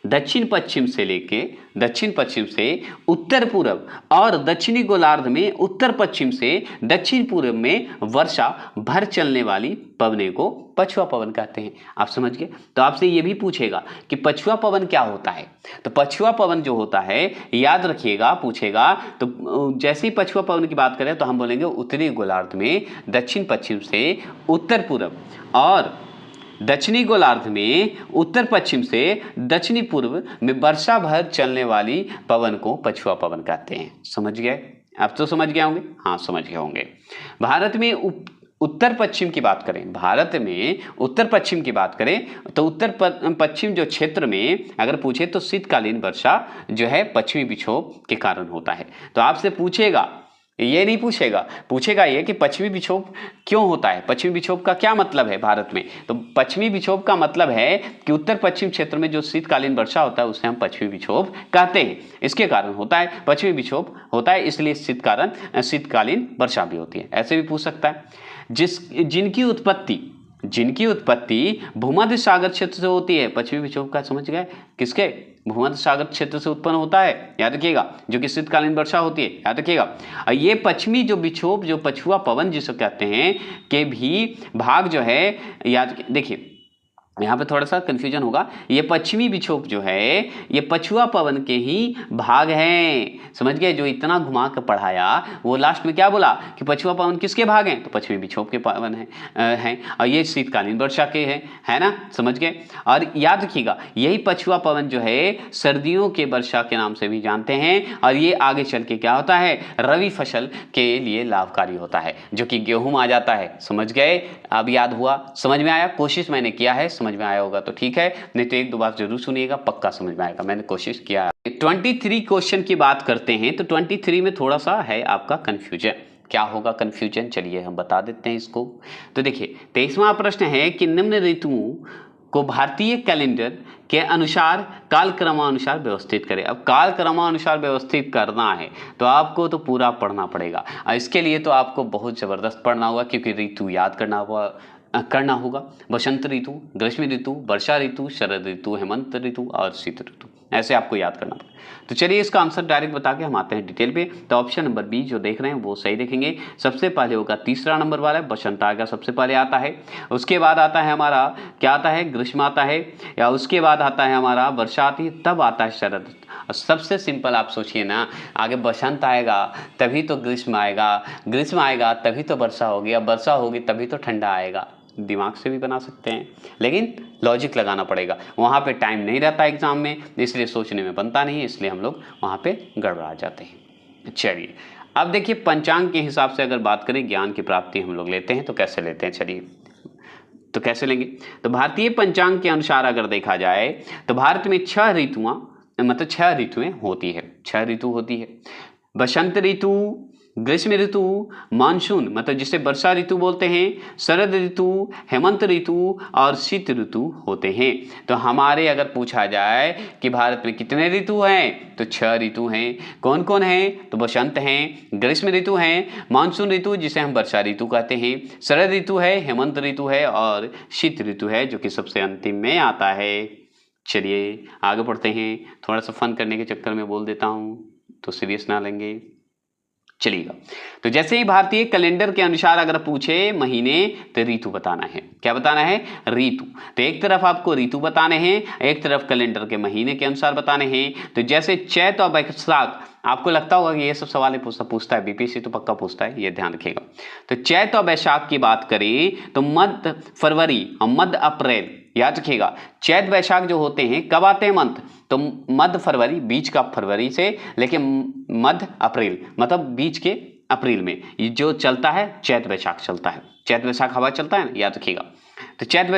दक्षिण पश्चिम से उत्तर पूर्व और दक्षिणी गोलार्ध में उत्तर पश्चिम से दक्षिण पूर्व में वर्षा भर चलने वाली पवने को पछुआ पवन कहते हैं। आप समझ गए? तो आपसे ये भी पूछेगा कि पछुआ पवन क्या होता है। तो पछुआ पवन जो होता है याद रखिएगा, पूछेगा तो जैसे ही पछुआ पवन की बात करें तो हम बोलेंगे उत्तरी गोलार्ध में दक्षिण पश्चिम से उत्तर पूर्व और दक्षिणी गोलार्ध में उत्तर पश्चिम से दक्षिणी पूर्व में वर्षा भर चलने वाली पवन को पछुआ पवन कहते हैं। समझ गए? आप तो समझ गए होंगे। हाँ, समझ गए होंगे। भारत में उत्तर पश्चिम की बात करें तो उत्तर पश्चिम जो क्षेत्र में अगर पूछे तो शीतकालीन वर्षा जो है पश्चिमी विक्षोभ के कारण होता है। तो आपसे पूछेगा, ये नहीं पूछेगा ये कि पश्चिमी विक्षोभ क्यों होता है, पश्चिमी विक्षोभ का क्या मतलब है भारत में। तो पश्चिमी विक्षोभ का मतलब है कि उत्तर पश्चिम क्षेत्र में जो शीतकालीन वर्षा होता है उसे हम पश्चिमी विक्षोभ कहते हैं। इसके कारण होता है पश्चिमी विक्षोभ होता है, इसलिए शीतकालीन वर्षा भी होती है। ऐसे भी पूछ सकता है। जिनकी उत्पत्ति भूमध्य सागर क्षेत्र से होती है। पश्चिमी विक्षोभ का समझ गए? किसके? भूमध्य सागर क्षेत्र से उत्पन्न होता है, याद रखिएगा, जो कि शीतकालीन वर्षा होती है, याद रखिएगा। और ये पश्चिमी जो विक्षोभ जो पछुआ पवन जिसे कहते हैं के भी भाग जो है, याद देखिए यहाँ पे थोड़ा सा कंफ्यूजन होगा। ये पश्चिमी विक्षोभ जो है ये पछुआ पवन के ही भाग हैं। समझ गए? जो इतना घुमा कर पढ़ाया वो लास्ट में क्या बोला कि पछुआ पवन किसके भाग हैं? तो पश्चिमी विक्षोभ के पवन हैं और ये शीतकालीन वर्षा के हैं, है ना? समझ गए? और याद रखिएगा, यही पछुआ पवन जो है सर्दियों के वर्षा के नाम से भी जानते हैं और ये आगे चल के क्या होता है, रवि फसल के लिए लाभकारी होता है, जो कि गेहूं आ जाता है। समझ गए? अब याद हुआ, समझ में आया? कोशिश मैंने किया है, समझ में आया होगा तो ठीक है, नहीं तो एक दो बार जरूर सुनिएगा, पक्का समझ में आएगा। मैंने कोशिश किया है। 23 क्वेश्चन की बात करते हैं तो 23 में थोड़ा सा है आपका कंफ्यूजन। क्या होगा कंफ्यूजन? चलिए हम बता देते हैं इसको। तो देखिए 23वां प्रश्न है कि निम्न ऋतुओं को भारतीय कैलेंडर के अनुसार कालक्रमानुसार व्यवस्थित करें। अब कालक्रमानुसार व्यवस्थित करना है तो आपको तो पूरा पढ़ना पड़ेगा। इसके लिए तो आपको बहुत ज़बरदस्त पढ़ना होगा, क्योंकि ऋतु याद करना होगा। बसंत ऋतु, ग्रीष्म ऋतु, वर्षा ऋतु, शरद ऋतु, हेमंत ऋतु और शीत ऋतु, ऐसे आपको याद करना पड़ेगा। तो चलिए इसका आंसर डायरेक्ट बता के हम आते हैं डिटेल पे। तो ऑप्शन नंबर बी जो देख रहे हैं वो सही देखेंगे। सबसे पहले होगा तीसरा नंबर वाला, बसंत आएगा, सबसे पहले आता है। उसके बाद आता है हमारा क्या आता है, ग्रीष्म आता है, या उसके बाद आता है हमारा वर्षा आती है, तब आता है शरद। और सबसे सिंपल आप सोचिए ना, आगे बसंत आएगा तभी तो ग्रीष्म आएगा, ग्रीष्म आएगा तभी तो वर्षा होगी, अब वर्षा होगी तभी तो ठंडा आएगा। दिमाग से भी बना सकते हैं, लेकिन लॉजिक लगाना पड़ेगा। वहाँ पे टाइम नहीं रहता एग्जाम में, इसलिए सोचने में बनता नहीं, इसलिए हम लोग वहाँ पे गड़बड़ा जाते हैं। चलिए अब देखिए पंचांग के हिसाब से अगर बात करें, ज्ञान की प्राप्ति हम लोग लेते हैं तो कैसे लेते हैं, चलिए तो कैसे लेंगे। तो भारतीय पंचांग के अनुसार अगर देखा जाए तो भारत में 6 ऋतुएं होती है। 6 ऋतु होती है। बसंत ऋतु, ग्रीष्म ऋतु, मानसून मतलब जिसे वर्षा ऋतु बोलते हैं, शरद ऋतु, हेमंत ऋतु और शीत ऋतु होते हैं। तो हमारे अगर पूछा जाए कि भारत में कितने ऋतु हैं, तो 6 ऋतु हैं। कौन कौन हैं? तो बसंत हैं, ग्रीष्म ऋतु हैं, मानसून ऋतु जिसे हम वर्षा ऋतु कहते हैं, शरद ऋतु है, हेमंत ऋतु है और शीत ऋतु है जो कि सबसे अंतिम में आता है। चलिए आगे बढ़ते हैं। थोड़ा सा फन करने के चक्कर में बोल देता हूँ तो सीरियस ना लेंगे, चलिएगा। तो जैसे ही भारतीय कैलेंडर के अनुसार अगर पूछे महीने तो ऋतु बताना है। क्या बताना है? ऋतु। तो एक तरफ आपको ऋतु बताने हैं, एक तरफ कैलेंडर के महीने के अनुसार बताने हैं। तो जैसे चैत और बैसाख, आपको लगता होगा कि ये सब सवाल पूछता है, बीपीएससी तो पक्का पूछता है, ये ध्यान रखिएगा। तो चैत और बैसाख की बात करें तो मध्य फरवरी और मध्य अप्रैल, याद रखिएगा। चैत बैसाख जो होते हैं कब आते हैं मंथ, तो मध्य फरवरी, बीच का फरवरी से लेकिन मध्य अप्रैल मतलब बीच के अप्रैल में ये जो चलता है चैत बैसाख चलता है। चैत बैसाख हवा चलता है ना, याद रखिएगा। तो चैत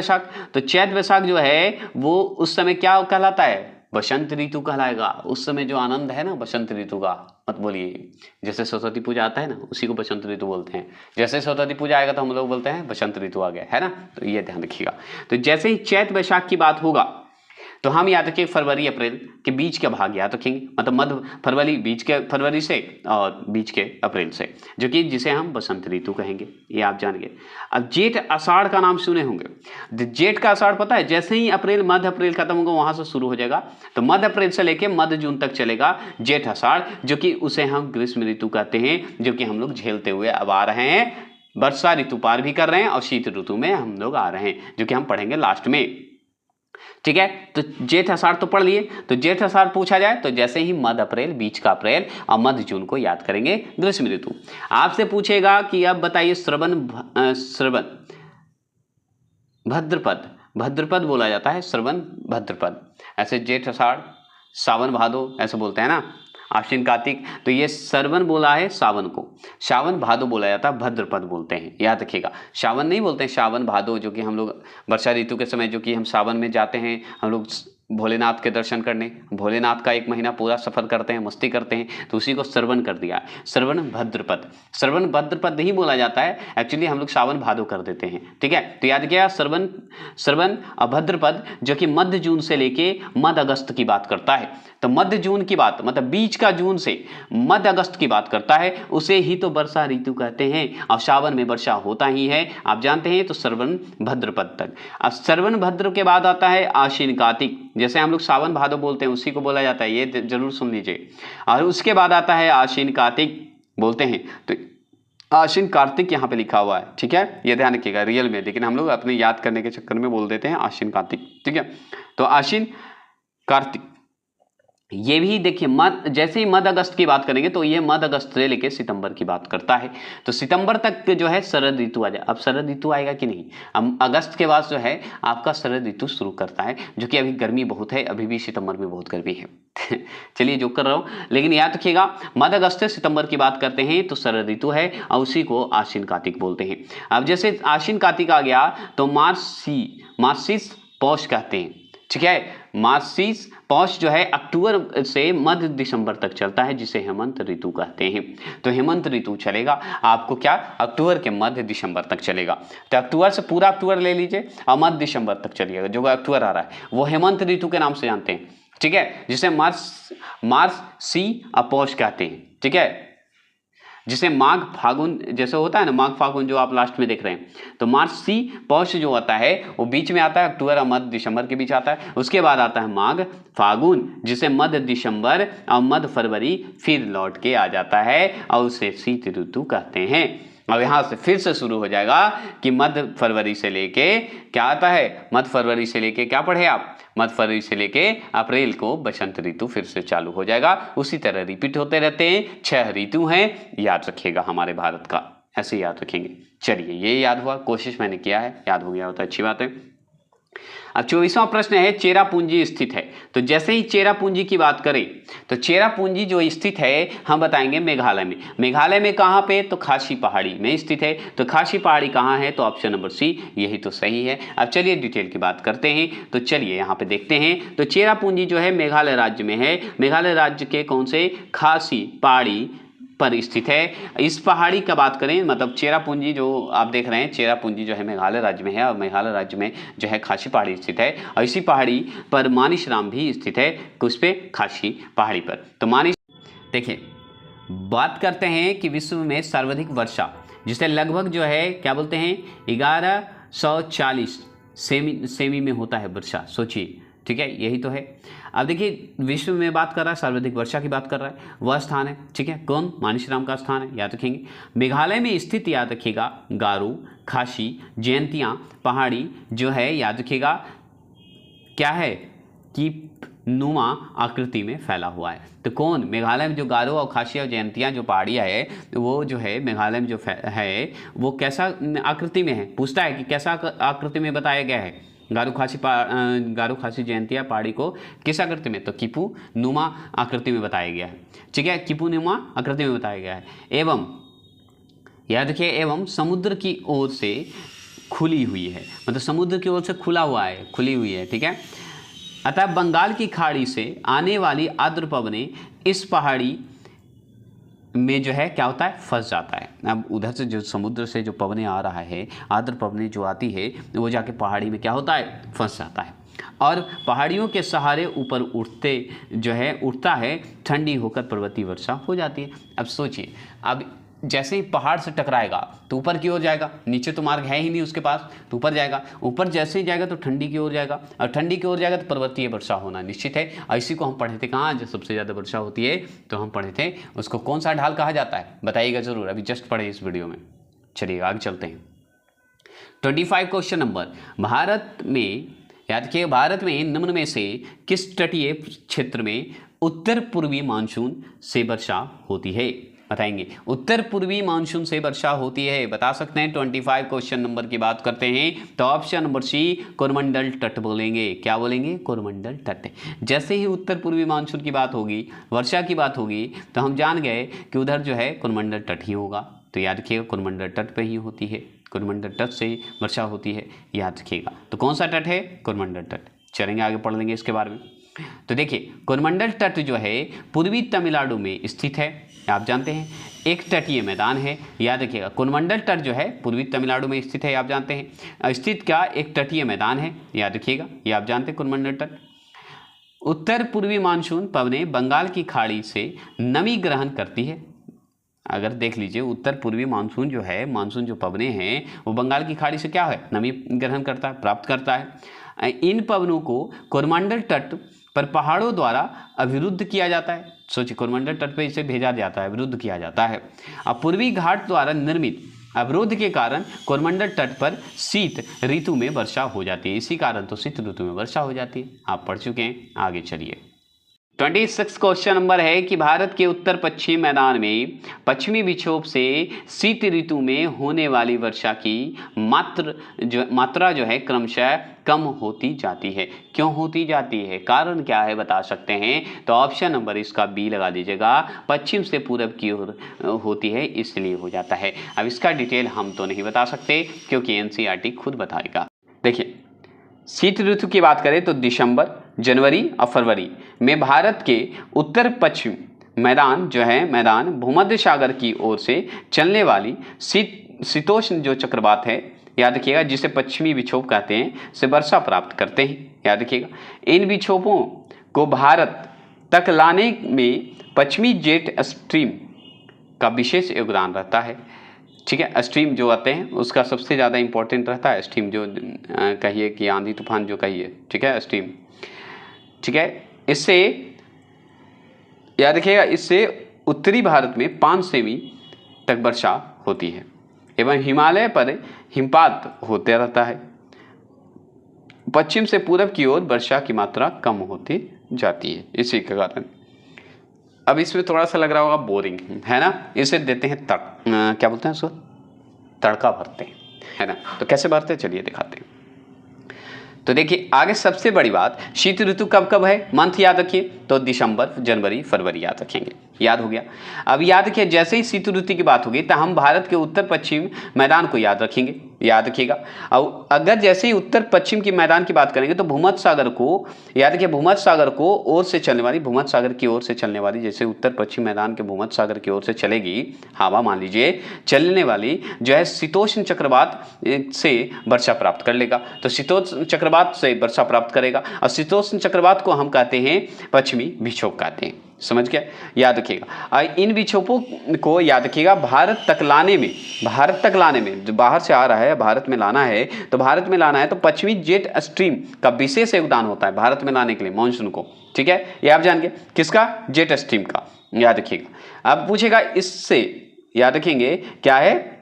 वैशाख जो है वो उस समय क्या कहलाता है, बसंत ऋतु कहलाएगा। उस समय जो आनंद है ना बसंत ऋतु का, मत बोलिए जैसे सरस्वती पूजा आता है ना उसी को बसंत ऋतु बोलते हैं। जैसे सरस्वती पूजा आएगा तो हम लोग बोलते हैं बसंत ऋतु आ गया है ना, तो ये ध्यान रखिएगा। तो जैसे ही चैत वैशाख की बात होगा तो हम याद रखें फरवरी अप्रैल के बीच का भाग याद रखेंगे, मतलब मध्य फरवरी, बीच के फरवरी से और बीच के अप्रैल से, जो कि जिसे हम बसंत ऋतु कहेंगे, ये आप जान गए। अब जेठ आषाढ़ का नाम सुने होंगे। जेठ का आषाढ़ पता है, जैसे ही अप्रैल मध्य अप्रैल खत्म होगा वहां से शुरू हो जाएगा, तो मध्य अप्रैल से लेकर मध्य जून तक चलेगा जेठ आषाढ़, जो कि उसे हम ग्रीष्म ऋतु कहते हैं, जो कि हम लोग झेलते हुए अब आ रहे हैं। वर्षा ऋतु पार भी कर रहे हैं और शीत ऋतु में हम लोग आ रहे हैं, जो कि हम पढ़ेंगे लास्ट में। ठीक है, तो जेठ आषाढ़ तो पढ़ लिए। तो जेठ आषाढ़ पूछा जाए तो जैसे ही मध्य अप्रैल, बीच का अप्रैल और मध्य जून को याद करेंगे ग्रीष्म ऋतु। आपसे पूछेगा कि अब बताइए श्रवण भद्रपद बोला जाता है, श्रवण भद्रपद। ऐसे जेठ आषाढ़, सावन भादो ऐसे बोलते हैं ना, आश्विन कार्तिक, तो ये श्रवण बोला है सावन को, सावन भादो बोला जाता है, भद्रपद बोलते हैं, याद रखिएगा। सावन नहीं बोलते हैं, सावन भादो, जो कि हम लोग वर्षा ऋतु के समय, जो कि हम सावन में जाते हैं हम लोग भोलेनाथ के दर्शन करने, भोलेनाथ का 1 महीना पूरा सफर करते हैं, मस्ती करते हैं, तो उसी को श्रवण कर दिया, श्रवण भद्रपद। श्रवण भद्रपद नहीं बोला जाता है, एक्चुअली हम लोग सावन भादो कर देते हैं। ठीक है, तो याद किया श्रवण भद्रपद, जो कि मध्य जून से लेके मध्य अगस्त की बात करता है। तो मध्य जून की बात, मतलब बीच का जून से मध्य अगस्त की बात करता है, उसे ही तो वर्षा ऋतु कहते हैं। और सावन में वर्षा होता ही है, आप जानते हैं। तो श्रवण भद्रपद तक। अब श्रवण भद्र के बाद आता है आश्विन कार्तिक, जैसे हम लोग सावन भादो बोलते हैं उसी को बोला जाता है, ये जरूर सुन लीजिए। और उसके बाद आता है आश्विन कार्तिक बोलते हैं, तो आश्विन कार्तिक यहाँ पे लिखा हुआ है। ठीक है, ये ध्यान रखिएगा रियल में, लेकिन हम लोग अपने याद करने के चक्कर में बोल देते हैं आश्विन कार्तिक। ठीक है, तो आश्विन कार्तिक ये भी देखिए जैसे ही मध्य अगस्त की बात करेंगे तो ये मध्य अगस्त से लेकर सितंबर की बात करता है। तो सितंबर तक जो है शरद ऋतु आ जाए। अब शरद ऋतु आएगा कि नहीं, अब अगस्त के बाद जो है आपका शरद ऋतु शुरू करता है, जो कि अभी गर्मी बहुत है, अभी भी सितंबर में बहुत गर्मी है। चलिए जो कर रहा हूँ, लेकिन याद रखिएगा मध्य अगस्त से सितंबर की बात करते हैं तो शरद ऋतु है, और उसी को आश्विन कार्तिक बोलते हैं। अब जैसे आश्विन कार्तिक आ गया तो मार्गशीर्ष पौष कहते हैं। ठीक है, मार्गशीर्ष पौष जो है अक्टूबर से मध्य दिसंबर तक चलता है, जिसे हेमंत ऋतु कहते हैं। तो हेमंत ऋतु चलेगा आपको क्या, अक्टूबर के मध्य दिसंबर तक चलेगा। तो अक्टूबर से पूरा अक्टूबर ले लीजिए और मध्य दिसंबर तक चलिएगा, जो अक्टूबर आ रहा है वो हेमंत ऋतु के नाम से जानते हैं। ठीक है, जिसे मार्गशीर्ष पौष कहते हैं। ठीक है, जिसे माघ फागुन जैसे होता है ना, माघ फागुन जो आप लास्ट में देख रहे हैं, तो मार्गशीर्ष पौष जो आता है वो बीच में आता है, अक्टूबर और मध्य दिसंबर के बीच आता है। उसके बाद आता है माघ फागुन, जिसे मध्य दिसंबर और मध्य फरवरी फिर लौट के आ जाता है, और उसे शीत ऋतु कहते हैं। अब यहाँ से फिर से शुरू हो जाएगा कि मध्य फरवरी से लेके क्या आता है, मध्य फरवरी से लेके क्या पढ़े आप, मध्य फरवरी से लेके अप्रैल को बसंत ऋतु फिर से चालू हो जाएगा। उसी तरह रिपीट होते रहते हैं। 6 ऋतु हैं, याद रखिएगा हमारे भारत का, ऐसे याद रखेंगे। चलिए ये याद हुआ, कोशिश मैंने किया है, याद हो गया होता है, अच्छी बात है। अब 24वां प्रश्न है चेरापूंजी स्थित है। तो जैसे ही चेरापूंजी की बात करें तो चेरापूंजी जो स्थित है हम बताएंगे मेघालय में। मेघालय में कहाँ पे, तो खासी पहाड़ी में स्थित है। तो खासी पहाड़ी कहाँ है, तो ऑप्शन नंबर सी यही तो सही है। अब चलिए डिटेल की बात करते हैं। तो चलिए यहाँ पे देखते हैं। तो चेरापूंजी जो है मेघालय राज्य में है। मेघालय राज्य के कौन से, खासी पहाड़ी पर स्थित है। इस पहाड़ी का बात करें, मतलब चेरापूंजी जो आप देख रहे हैं, चेरापूंजी जो है मेघालय राज्य में है, और मेघालय राज्य में जो है खासी पहाड़ी स्थित है। और इसी पहाड़ी पर मानिसराम भी स्थित है। कुछ पे, खासी पहाड़ी पर। तो देखिए बात करते हैं कि विश्व में सर्वाधिक वर्षा, जिसे लगभग जो है क्या बोलते हैं 1140 सेमी में होता है वर्षा, सोचिए। ठीक है, यही तो है। अब देखिए विश्व में बात कर रहा है, सर्वाधिक वर्षा की बात कर रहा है, वह स्थान है। ठीक है, कौन, मानिसराम का स्थान है, याद रखेंगे। मेघालय में स्थित, याद रखिएगा, गारो, खासी, जयंतिया पहाड़ी जो है, याद रखिएगा क्या है कि नुमा आकृति में फैला हुआ है। तो कौन, मेघालय में जो गारो और खासी और जयंतिया जो पहाड़ियाँ है, वो जो है मेघालय में जो है वो कैसा आकृति में है, पूछता है कि कैसा आकृति में बताया गया है। गारो खासी जयंतिया पहाड़ी को किस आकृति में, तो किपू नुमा आकृति में बताया गया है। ठीक है, किपू नुमा आकृति में बताया गया है। एवं याद रखिए, एवं समुद्र की ओर से खुली हुई है, मतलब समुद्र की ओर से खुला हुआ है, खुली हुई है, ठीक है। अतः बंगाल की खाड़ी से आने वाली आर्द्र पवनें इस पहाड़ी में जो है क्या होता है, फंस जाता है। अब उधर से जो समुद्र से जो पवनें आ रहा है, आर्द्र पवनें जो आती है, वो जाके पहाड़ी में क्या होता है, फंस जाता है, और पहाड़ियों के सहारे ऊपर उठता है, ठंडी होकर पर्वतीय वर्षा हो जाती है। अब सोचिए, अब जैसे ही पहाड़ से टकराएगा तो ऊपर की ओर जाएगा, नीचे तो मार्ग है ही नहीं उसके पास, तो ऊपर जाएगा, ऊपर जैसे ही जाएगा तो ठंडी की ओर जाएगा, और ठंडी की ओर जाएगा तो पर्वतीय वर्षा होना निश्चित है। और इसी को हम पढ़े थे कहाँ, जब सबसे ज़्यादा वर्षा होती है तो हम पढ़े थे उसको कौन सा ढाल कहा जाता है, बताइएगा ज़रूर, अभी जस्ट पढ़े इस वीडियो में। चलिए आगे चलते हैं। 25 क्वेश्चन नंबर, भारत में, याद रखिए, भारत में निम्न में से किस तटीय क्षेत्र में उत्तर पूर्वी मानसून से वर्षा होती है, बताएंगे। उत्तर पूर्वी मानसून से वर्षा होती है, बता सकते हैं। 25 क्वेश्चन नंबर की बात करते हैं तो ऑप्शन नंबर सी कोरमंडल तट बोलेंगे। क्या बोलेंगे, कोरमंडल तट। जैसे ही उत्तर पूर्वी मानसून की बात होगी, वर्षा की बात होगी, तो हम जान गए कि उधर जो है कोरमंडल तट ही होगा। तो याद रखिएगा कोरमंडल तट पे ही होती है, कोरमंडल तट से वर्षा होती है, याद रखिएगा। तो कौन सा तट है, कोरमंडल तट। चलेंगे आगे पढ़ लेंगे इसके बारे में। तो कोरमंडल तट जो है पूर्वी तमिलनाडु में स्थित है, आप जानते हैं, एक तटीय मैदान है, याद रखिएगा। कोरमंडल तट जो है पूर्वी तमिलनाडु में स्थित है, आप जानते हैं, स्थित क्या, एक तटीय मैदान है, याद रखिएगा, ये आप जानते हैं कोरमंडल तट। उत्तर पूर्वी मानसून पवनें बंगाल की खाड़ी से नमी ग्रहण करती है। अगर देख लीजिए, उत्तर पूर्वी मानसून जो है, मानसून जो पवनें हैं वो बंगाल की खाड़ी से क्या है, नमी ग्रहण करता है, प्राप्त करता है। इन पवनों को कोरमंडल तट पर पहाड़ों द्वारा अवरुद्ध किया जाता है। सोचिए, कोरमंडल तट पर इसे भेजा जाता है, अवरुद्ध किया जाता है। अब पूर्वी घाट द्वारा निर्मित अवरोध के कारण कोरमंडल तट पर शीत ऋतु में वर्षा हो जाती है। इसी कारण तो शीत ऋतु में वर्षा हो जाती है, आप पढ़ चुके हैं। आगे चलिए, 26 क्वेश्चन नंबर है कि भारत के उत्तर पश्चिम मैदान में पश्चिमी विक्षोभ से शीत ऋतु में होने वाली वर्षा की मात्रा जो है क्रमशः कम होती जाती है। क्यों होती जाती है, कारण क्या है, बता सकते हैं। तो ऑप्शन नंबर इसका बी लगा दीजिएगा, पश्चिम से पूरब की ओर होती है इसलिए हो जाता है। अब इसका डिटेल हम तो नहीं बता सकते क्योंकि एनसीईआरटी खुद बताएगा। देखिए, शीत ऋतु की बात करें तो दिसंबर, जनवरी और फरवरी में भारत के उत्तर पश्चिम मैदान जो है, मैदान भूमध्य सागर की ओर से चलने वाली शीतोष्ण जो चक्रवात है, याद रखिएगा, जिसे पश्चिमी विक्षोभ कहते हैं, से वर्षा प्राप्त करते हैं, याद रखिएगा। इन विक्षोभों को भारत तक लाने में पश्चिमी जेट स्ट्रीम का विशेष योगदान रहता है, ठीक है। स्ट्रीम जो आते हैं उसका सबसे ज़्यादा इंपॉर्टेंट रहता है, स्ट्रीम जो कहिए कि आंधी तूफान जो कहिए, ठीक है, स्ट्रीम, ठीक है। इससे याद रखिएगा, इससे उत्तरी भारत में 5 सेमी तक वर्षा होती है एवं हिमालय पर हिमपात होते रहता है। पश्चिम से पूरब की ओर वर्षा की मात्रा कम होती जाती है इसी के कारण। अब इसमें थोड़ा सा लग रहा होगा बोरिंग, है ना, इसे देते हैं क्या बोलते हैं उसको, तड़का भरते हैं, है ना। तो कैसे भरते हैं, चलिए दिखाते हैं। तो देखिए, आगे सबसे बड़ी बात, शीत ऋतु कब कब है, मंथ याद रखिए, तो दिसंबर, जनवरी, फरवरी याद रखेंगे, याद हो गया। अब याद रखिए, जैसे ही शीत ऋतु की बात होगी तो हम भारत के उत्तर पश्चिम मैदान को याद रखेंगे, याद रखिएगा। और अगर जैसे ही उत्तर पश्चिम की मैदान की बात करेंगे तो भूमध्य सागर को, याद रखिए, भूमध्य सागर को ओर से चलने वाली, भूमध्य सागर की ओर से चलने वाली, जैसे उत्तर पश्चिम मैदान के भूमध्य सागर की ओर से चलेगी हवा, मान लीजिए, चलने वाली जो है शीतोष्ण चक्रवात से वर्षा प्राप्त कर लेगा। तो शीतोष्ण चक्रवात से वर्षा प्राप्त करेगा, और शीतोष्ण चक्रवात को हम कहते हैं पश्चिमी विक्षोभ कहते हैं, समझ गया, याद रखिएगा। इन विक्षोभों को याद रखिएगा भारत तक लाने में, जो बाहर से आ रहा है भारत में लाना है, तो भारत में लाना है तो पश्चिमी जेट स्ट्रीम का विशेष योगदान होता है भारत में लाने के लिए मानसून को, ठीक है, ये आप जान गए, किसका, जेट स्ट्रीम का, याद रखिएगा। अब पूछेगा इससे, याद रखेंगे क्या है,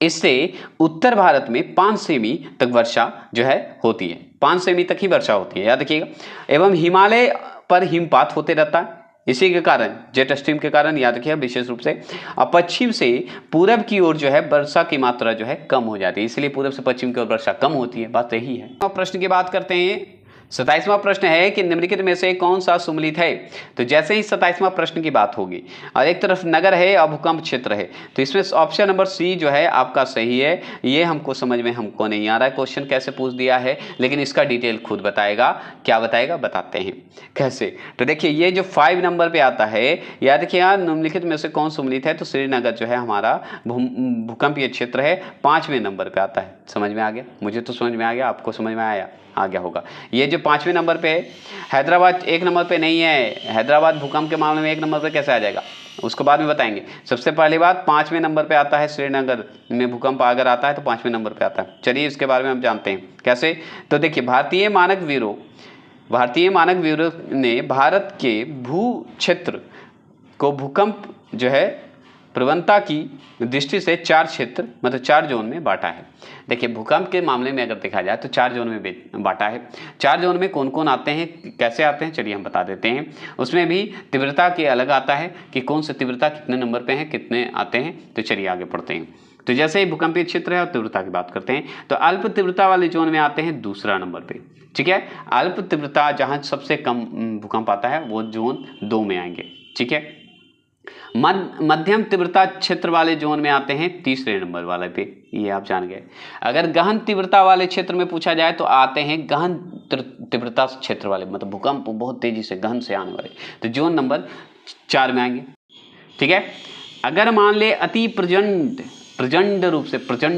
इससे उत्तर भारत में 5 सेमी तक वर्षा जो है होती है, 5 सेमी तक ही वर्षा होती है, याद रखिएगा। एवं हिमालय पर हिमपात होते रहता है, इसी के कारण, जेट स्ट्रीम के कारण, याद रखिए विशेष रूप से। और पश्चिम से पूरब की ओर जो है वर्षा की मात्रा जो है कम हो जाती है, इसलिए पूरब से पश्चिम की ओर वर्षा कम होती है, बात यही है। अब प्रश्न की बात करते हैं 27वां प्रश्न है कि निम्नलिखित में से कौन सा सुमेलित है। तो जैसे ही 27वां प्रश्न की बात होगी और एक तरफ नगर है और भूकंप क्षेत्र है, तो इसमें ऑप्शन नंबर सी जो है आपका सही है। ये हमको समझ में हमको नहीं आ रहा है क्वेश्चन कैसे पूछ दिया है, लेकिन इसका डिटेल खुद बताएगा। क्या बताएगा, बताते हैं कैसे। तो देखिए ये जो 5 नंबर पे आता है, याद रखिए यहाँ निम्नलिखित में से कौन सुमेलित है, तो श्रीनगर जो है हमारा भूकंपीय क्षेत्र है, 5वें नंबर पे आता है। समझ में आ गया, मुझे तो समझ में आ गया, आपको समझ में आ गया होगा। ये जो 5वें नंबर पे है, हैदराबाद 1 नंबर पे नहीं है। हैदराबाद भूकंप के मामले में 1 नंबर पे कैसे आ जाएगा, उसको बाद में बताएंगे। सबसे पहली बात 5वें नंबर पे आता है, श्रीनगर में भूकंप अगर आता है तो 5वें नंबर पे आता है। चलिए इसके बारे में हम जानते हैं कैसे। तो देखिए भारतीय मानक ब्यूरो ने भारत के भू क्षेत्र को भूकंप जो है प्रवणता की दृष्टि से 4 क्षेत्र मतलब 4 जोन में बांटा है। देखिए भूकंप के मामले में अगर देखा जाए तो 4 जोन में बांटा है। 4 जोन में कौन कौन आते हैं, कैसे आते हैं, चलिए हम बता देते हैं। उसमें भी तीव्रता के अलग आता है कि कौन सी तीव्रता कितने नंबर पे है, कितने आते हैं। तो चलिए आगे पढ़ते हैं। तो जैसे ही भूकंपीय क्षेत्र है और तीव्रता की बात करते हैं, तो अल्प तीव्रता वाले जोन में आते हैं 2 नंबर पे। ठीक है, अल्प तीव्रता जहाँ सबसे कम भूकंप आता है वो जोन 2 में आएंगे। ठीक है, मध्यम तीव्रता क्षेत्र वाले जोन में आते हैं 3 नंबर वाले पे, ये आप जान गए। अगर गहन तीव्रता वाले क्षेत्र में पूछा जाए तो आते हैं गहन तीव्रता क्षेत्र वाले, मतलब भूकंप बहुत तेजी से गहन से आने वाले, तो जोन नंबर 4 में आएंगे। ठीक है, अगर मान ले अति प्रचंड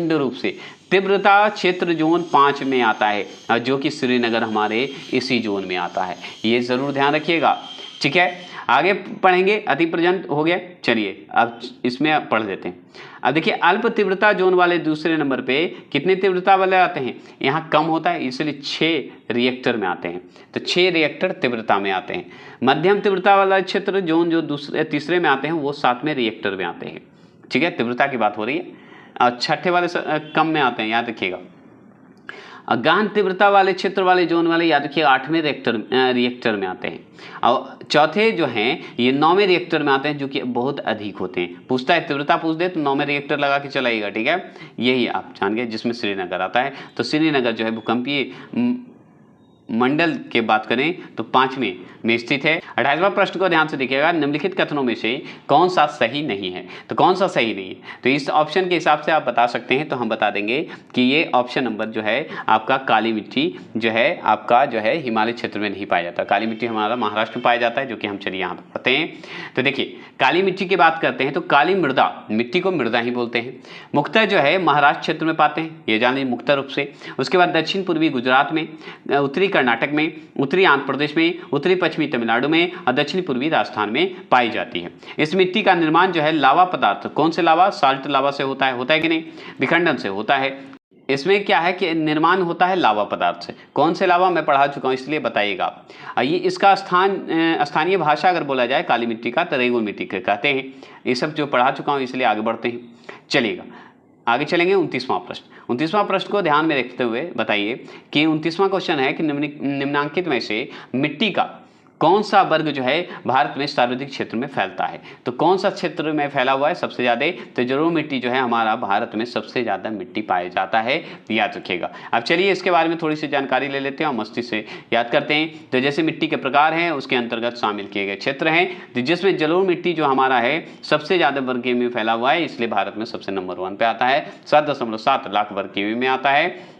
रूप से तीव्रता क्षेत्र जोन 5 में आता है, जो कि श्रीनगर हमारे इसी जोन में आता है, ये जरूर ध्यान रखिएगा। ठीक है, आगे पढ़ेंगे। अति प्रचंड हो गया, चलिए अब इसमें पढ़ देते हैं। अब देखिए अल्प तीव्रता जोन वाले 2 नंबर पे कितने तीव्रता वाले आते हैं, यहाँ कम होता है इसलिए 6 रिएक्टर में आते हैं, तो 6 रिएक्टर तीव्रता में आते हैं। मध्यम तीव्रता वाला क्षेत्र जोन जो तीसरे में आते हैं वो 7वें रिएक्टर में आते हैं। ठीक है, तीव्रता की बात हो रही है। और छठे वाले कम में आते हैं, याद रखिएगा। गहन तीव्रता वाले क्षेत्र वाले जोन वाले याद रखिए 8वें रिएक्टर में आते हैं। और चौथे जो हैं ये 9वें रिएक्टर में आते हैं, जो कि बहुत अधिक होते हैं। पूछता है तीव्रता पूछ दे तो 9वें रिएक्टर लगा के चलाइएगा। ठीक है, यही आप जान गए, जिसमें श्रीनगर आता है। तो श्रीनगर जो है भूकंपीय मंडल के बात करें तो 5वें में स्थित है। 28वां प्रश्न को ध्यान से देखिएगा। निम्नलिखित कथनों में से कौन सा सही नहीं है, तो कौन सा सही नहीं है, तो इस ऑप्शन के हिसाब से आप बता सकते हैं। तो हम बता देंगे कि ये ऑप्शन नंबर जो है आपका काली मिट्टी जो है आपका जो है हिमालय क्षेत्र में नहीं पाया जाता। काली मिट्टी हमारा महाराष्ट्र में पाया जाता है, जो कि हम चलिए यहाँ पर पढ़ते हैं। तो देखिए काली मिट्टी की बात करते हैं तो काली मृदा, मिट्टी को मृदा ही बोलते हैं, मुख्यतः जो है महाराष्ट्र क्षेत्र में पाते हैं, ये जान लीजिए मुख्य रूप से। उसके बाद दक्षिण पूर्वी गुजरात में, उत्तरी कर्नाटक में, उत्तरी आंध्र प्रदेश में, उत्तरी पश्चिमी तमिलनाडु में और दक्षिण पूर्वी राजस्थान में पाई जाती है। इस मिट्टी का निर्माण जो है लावा पदार्थ, कौन से लावा, साल्ट लावा से होता है कि नहीं, विखंडन से होता है। इसमें क्या है कि निर्माण होता है लावा पदार्थ से। कौन से लावा मैं पढ़ा चुका हूँ, इसलिए बताइएगा। ये इसका स्थानीय भाषा अगर बोला जाए काली मिट्टी का तो रेगुल मिट्टी के कहते हैं। ये सब जो पढ़ा चुका हूँ इसलिए आगे बढ़ते हैं। चलिएगा आगे चलेंगे। 29वां प्रश्न को ध्यान में रखते हुए बताइए कि 29वां क्वेश्चन है कि निम्नांकित में से मिट्टी का कौन सा वर्ग जो है भारत में सर्वाधिक क्षेत्र में फैलता है। तो कौन सा क्षेत्र में फैला हुआ है सबसे ज़्यादा, तो जरूर मिट्टी जो है हमारा भारत में सबसे ज़्यादा मिट्टी पाया जाता है, याद रखिएगा। अब चलिए इसके बारे में थोड़ी सी जानकारी ले लेते हैं और मस्ती से याद करते हैं। तो जैसे मिट्टी के प्रकार हैं उसके अंतर्गत शामिल किए गए क्षेत्र हैं, तो जिसमें जलोढ़ मिट्टी जो हमारा है सबसे ज़्यादा वर्ग किमी में फैला हुआ है, इसलिए भारत में सबसे नंबर 1 पे आता है, 7.7 लाख वर्ग किमी में आता है।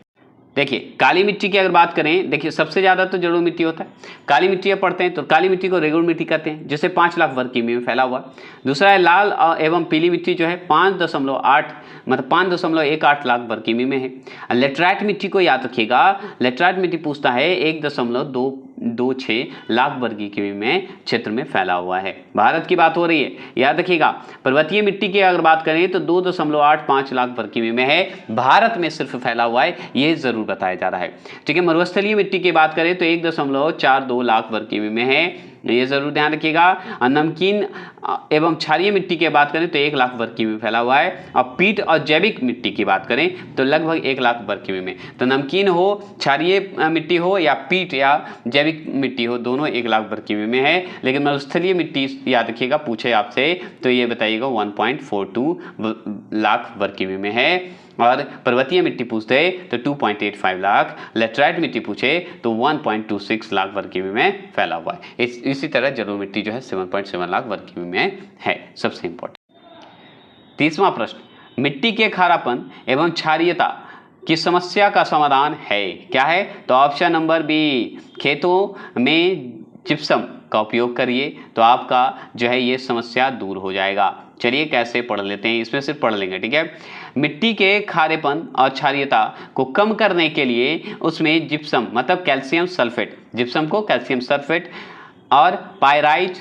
देखिए काली मिट्टी की अगर बात करें, देखिए सबसे ज़्यादा तो जलोढ़ मिट्टी होता है। काली मिट्टी पढ़ते हैं तो काली मिट्टी को रेगुलर मिट्टी कहते हैं, जिसे 5 लाख वर्ग किमी में फैला हुआ। दूसरा है लाल एवं पीली मिट्टी जो है 5.18 लाख वर्ग किमी में है। लेटराइट मिट्टी को याद रखिएगा, लेटराइट मिट्टी पूछता है 1.226 लाख वर्ग किमी में क्षेत्र में फैला हुआ है। भारत की बात हो रही है, याद रखिएगा। पर्वतीय मिट्टी की अगर बात करें तो 2.85 लाख वर्ग किमी में है, भारत में सिर्फ फैला हुआ है, ये जरूर बताया जा रहा है। ठीक है, मरुस्थलीय मिट्टी की बात करें तो 1.42 लाख वर्ग किमी में है, ये जरूर ध्यान रखिएगा। नमकीन एवं क्षारीय मिट्टी की बात करें तो 1 लाख वर्ग किमी में फैला हुआ है। और पीट और जैविक मिट्टी की बात करें तो लगभग 1 लाख वर्ग किमी में। तो नमकीन हो, क्षारीय मिट्टी हो या पीट या जैविक मिट्टी हो, दोनों 1 लाख वर्ग किमी में है। लेकिन मरुस्थलीय मिट्टी याद रखिएगा, पूछे आपसे तो ये बताइएगा 1.42 लाख वर्ग किमी में है। और पर्वतीय मिट्टी पूछते तो 2.85 लाख, लेटराइट मिट्टी पूछे तो 1.26 लाख वर्ग किमी में फैला हुआ है। इसी तरह जलोढ़ मिट्टी जो है 7.7 लाख वर्ग किमी में है। सबसे इंपॉर्टेंट 30वां प्रश्न, मिट्टी के खारापन एवं क्षारीयता की समस्या का समाधान है, क्या है? तो ऑप्शन नंबर बी, खेतों में जिप्सम का उपयोग करिए तो आपका जो है ये समस्या दूर हो जाएगा। चलिए कैसे पढ़ लेते हैं, इसमें सिर्फ पढ़ लेंगे, ठीक है। मिट्टी के खारेपन और क्षारीयता को कम करने के लिए उसमें जिप्सम मतलब कैल्शियम सल्फेट, जिप्सम को कैल्शियम सल्फेट और पायराइट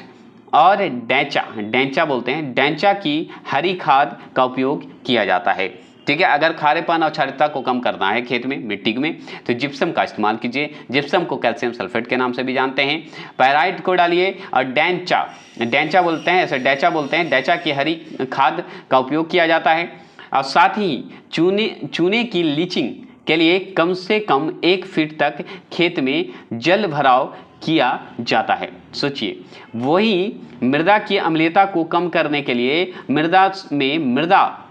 और डेंचा बोलते हैं, डेंचा की हरी खाद का उपयोग किया जाता है, ठीक है। अगर खारेपन और क्षारीयता को कम करना है खेत में, मिट्टी में, तो जिप्सम का इस्तेमाल कीजिए। जिप्सम को कैल्शियम सल्फेट के नाम से भी जानते हैं। पायराइट को डालिए और डेंचा बोलते हैं, ऐसे डेचा बोलते हैं, डेचा की हरी खाद का उपयोग किया जाता है। और साथ ही चूने की लीचिंग के लिए कम से कम 1 फीट तक खेत में जल भराव किया जाता है। सोचिए, वही मृदा की अम्लीयता को कम करने के लिए मृदा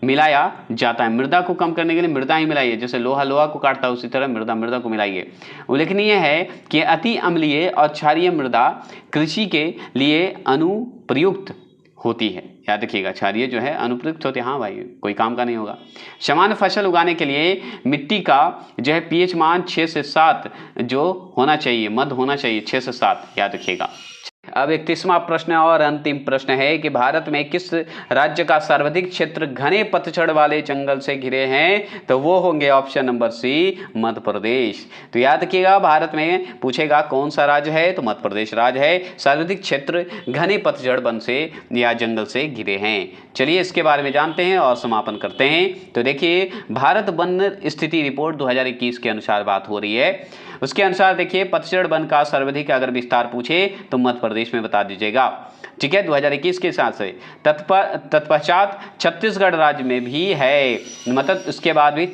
मिलाया जाता है। मृदा को कम करने के लिए मृदा ही मिलाइए, जैसे लोहा को काटता है उसी तरह मृदा को मिलाइए। उल्लेखनीय है कि अति अम्लीय और क्षारीय मृदा कृषि के लिए अनुप्रयुक्त होती है। याद रखिएगा, क्षारीय जो है अनुप्रयुक्त होती है, हाँ भाई कोई काम का नहीं होगा। समान फसल उगाने के लिए मिट्टी का जो है पीएच मान 6 से 7 जो होना चाहिए, मध्य होना चाहिए 6 से 7, याद रखिएगा। अब 31वां प्रश्न और अंतिम प्रश्न है कि भारत में किस राज्य का सर्वाधिक क्षेत्र घने पतझड़ वाले जंगल से घिरे हैं? तो वो होंगे option number C, Madhya Pradesh. तो याद रखिएगा, भारत में पूछेगा कौन सा राज्य है, तो मध्य प्रदेश राज्य है। सर्वाधिक क्षेत्र घने पतझड़ वन से या जंगल से घिरे हैं। चलिए इसके बारे में जानते हैं और समापन करते हैं। तो देखिए, भारत वन स्थिति रिपोर्ट 2021 के अनुसार बात हो रही है। उसके अनुसार देखिए, पतझड़ वन का सर्वाधिक अगर विस्तार पूछे तो मध्य प्रदेश में बता दीजिएगा, ठीक है, 2021 के हिसाब से। तत्पश्चात छत्तीसगढ़ राज्य में भी है, मतलब उसके बाद भी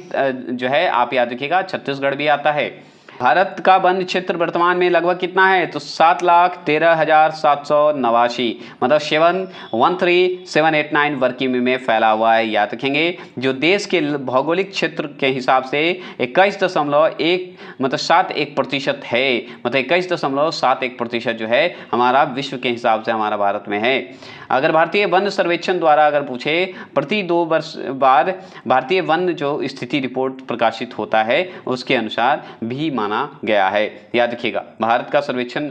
जो है आप याद रखिएगा छत्तीसगढ़ भी आता है। भारत का वन क्षेत्र वर्तमान में लगभग कितना है? तो 7,13,789 मतलब 7,13,789 वर्ग किमी में फैला हुआ है। याद रखेंगे, जो देश के भौगोलिक क्षेत्र के हिसाब से 21.71% है, मतलब 21.71% जो है हमारा विश्व के हिसाब से हमारा भारत में है। अगर भारतीय वन सर्वेक्षण द्वारा अगर पूछे प्रति 2 वर्ष बाद भारतीय वन जो स्थिति रिपोर्ट प्रकाशित होता है उसके अनुसार भी माना गया है। याद रखिएगा, भारत का सर्वेक्षण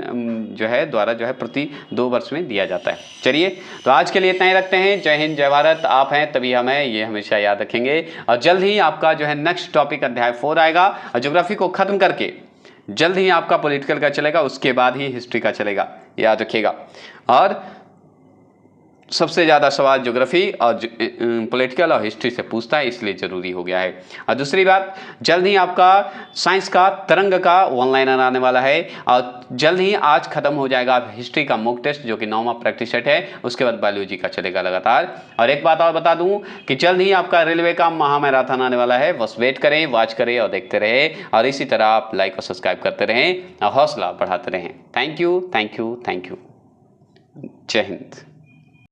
जो है द्वारा जो है प्रति 2 वर्ष में दिया जाता है। चलिए, तो आज के लिए इतना ही रखते हैं। जय हिंद, जय भारत। आप हैं तभी हम हैं, ये हमेशा याद रखेंगे। और जल्द ही आपका जो है नेक्स्ट टॉपिक अध्याय 4 आएगा और ज्योग्राफी को खत्म करके जल्द ही आपका पॉलिटिकल का चलेगा, उसके बाद ही हिस्ट्री का चलेगा, याद रखिएगा। और सबसे ज़्यादा सवाल ज्योग्राफी और पॉलिटिकल और हिस्ट्री से पूछता है, इसलिए ज़रूरी हो गया है। और दूसरी बात, जल्द ही आपका साइंस का तरंग का ऑनलाइन आने वाला है और जल्द ही आज खत्म हो जाएगा हिस्ट्री का मॉक टेस्ट जो कि 9वां प्रैक्टिस सेट है, उसके बाद बायोलॉजी का चलेगा लगातार। और एक बात और बता दूं कि जल्द ही आपका रेलवे का महामैराथन आने वाला है। बस वेट करें, वॉच करें और देखते रहे, और इसी तरह आप लाइक और सब्सक्राइब करते रहें और हौसला बढ़ाते रहें। Thank you, thank you, thank you. जय हिंद।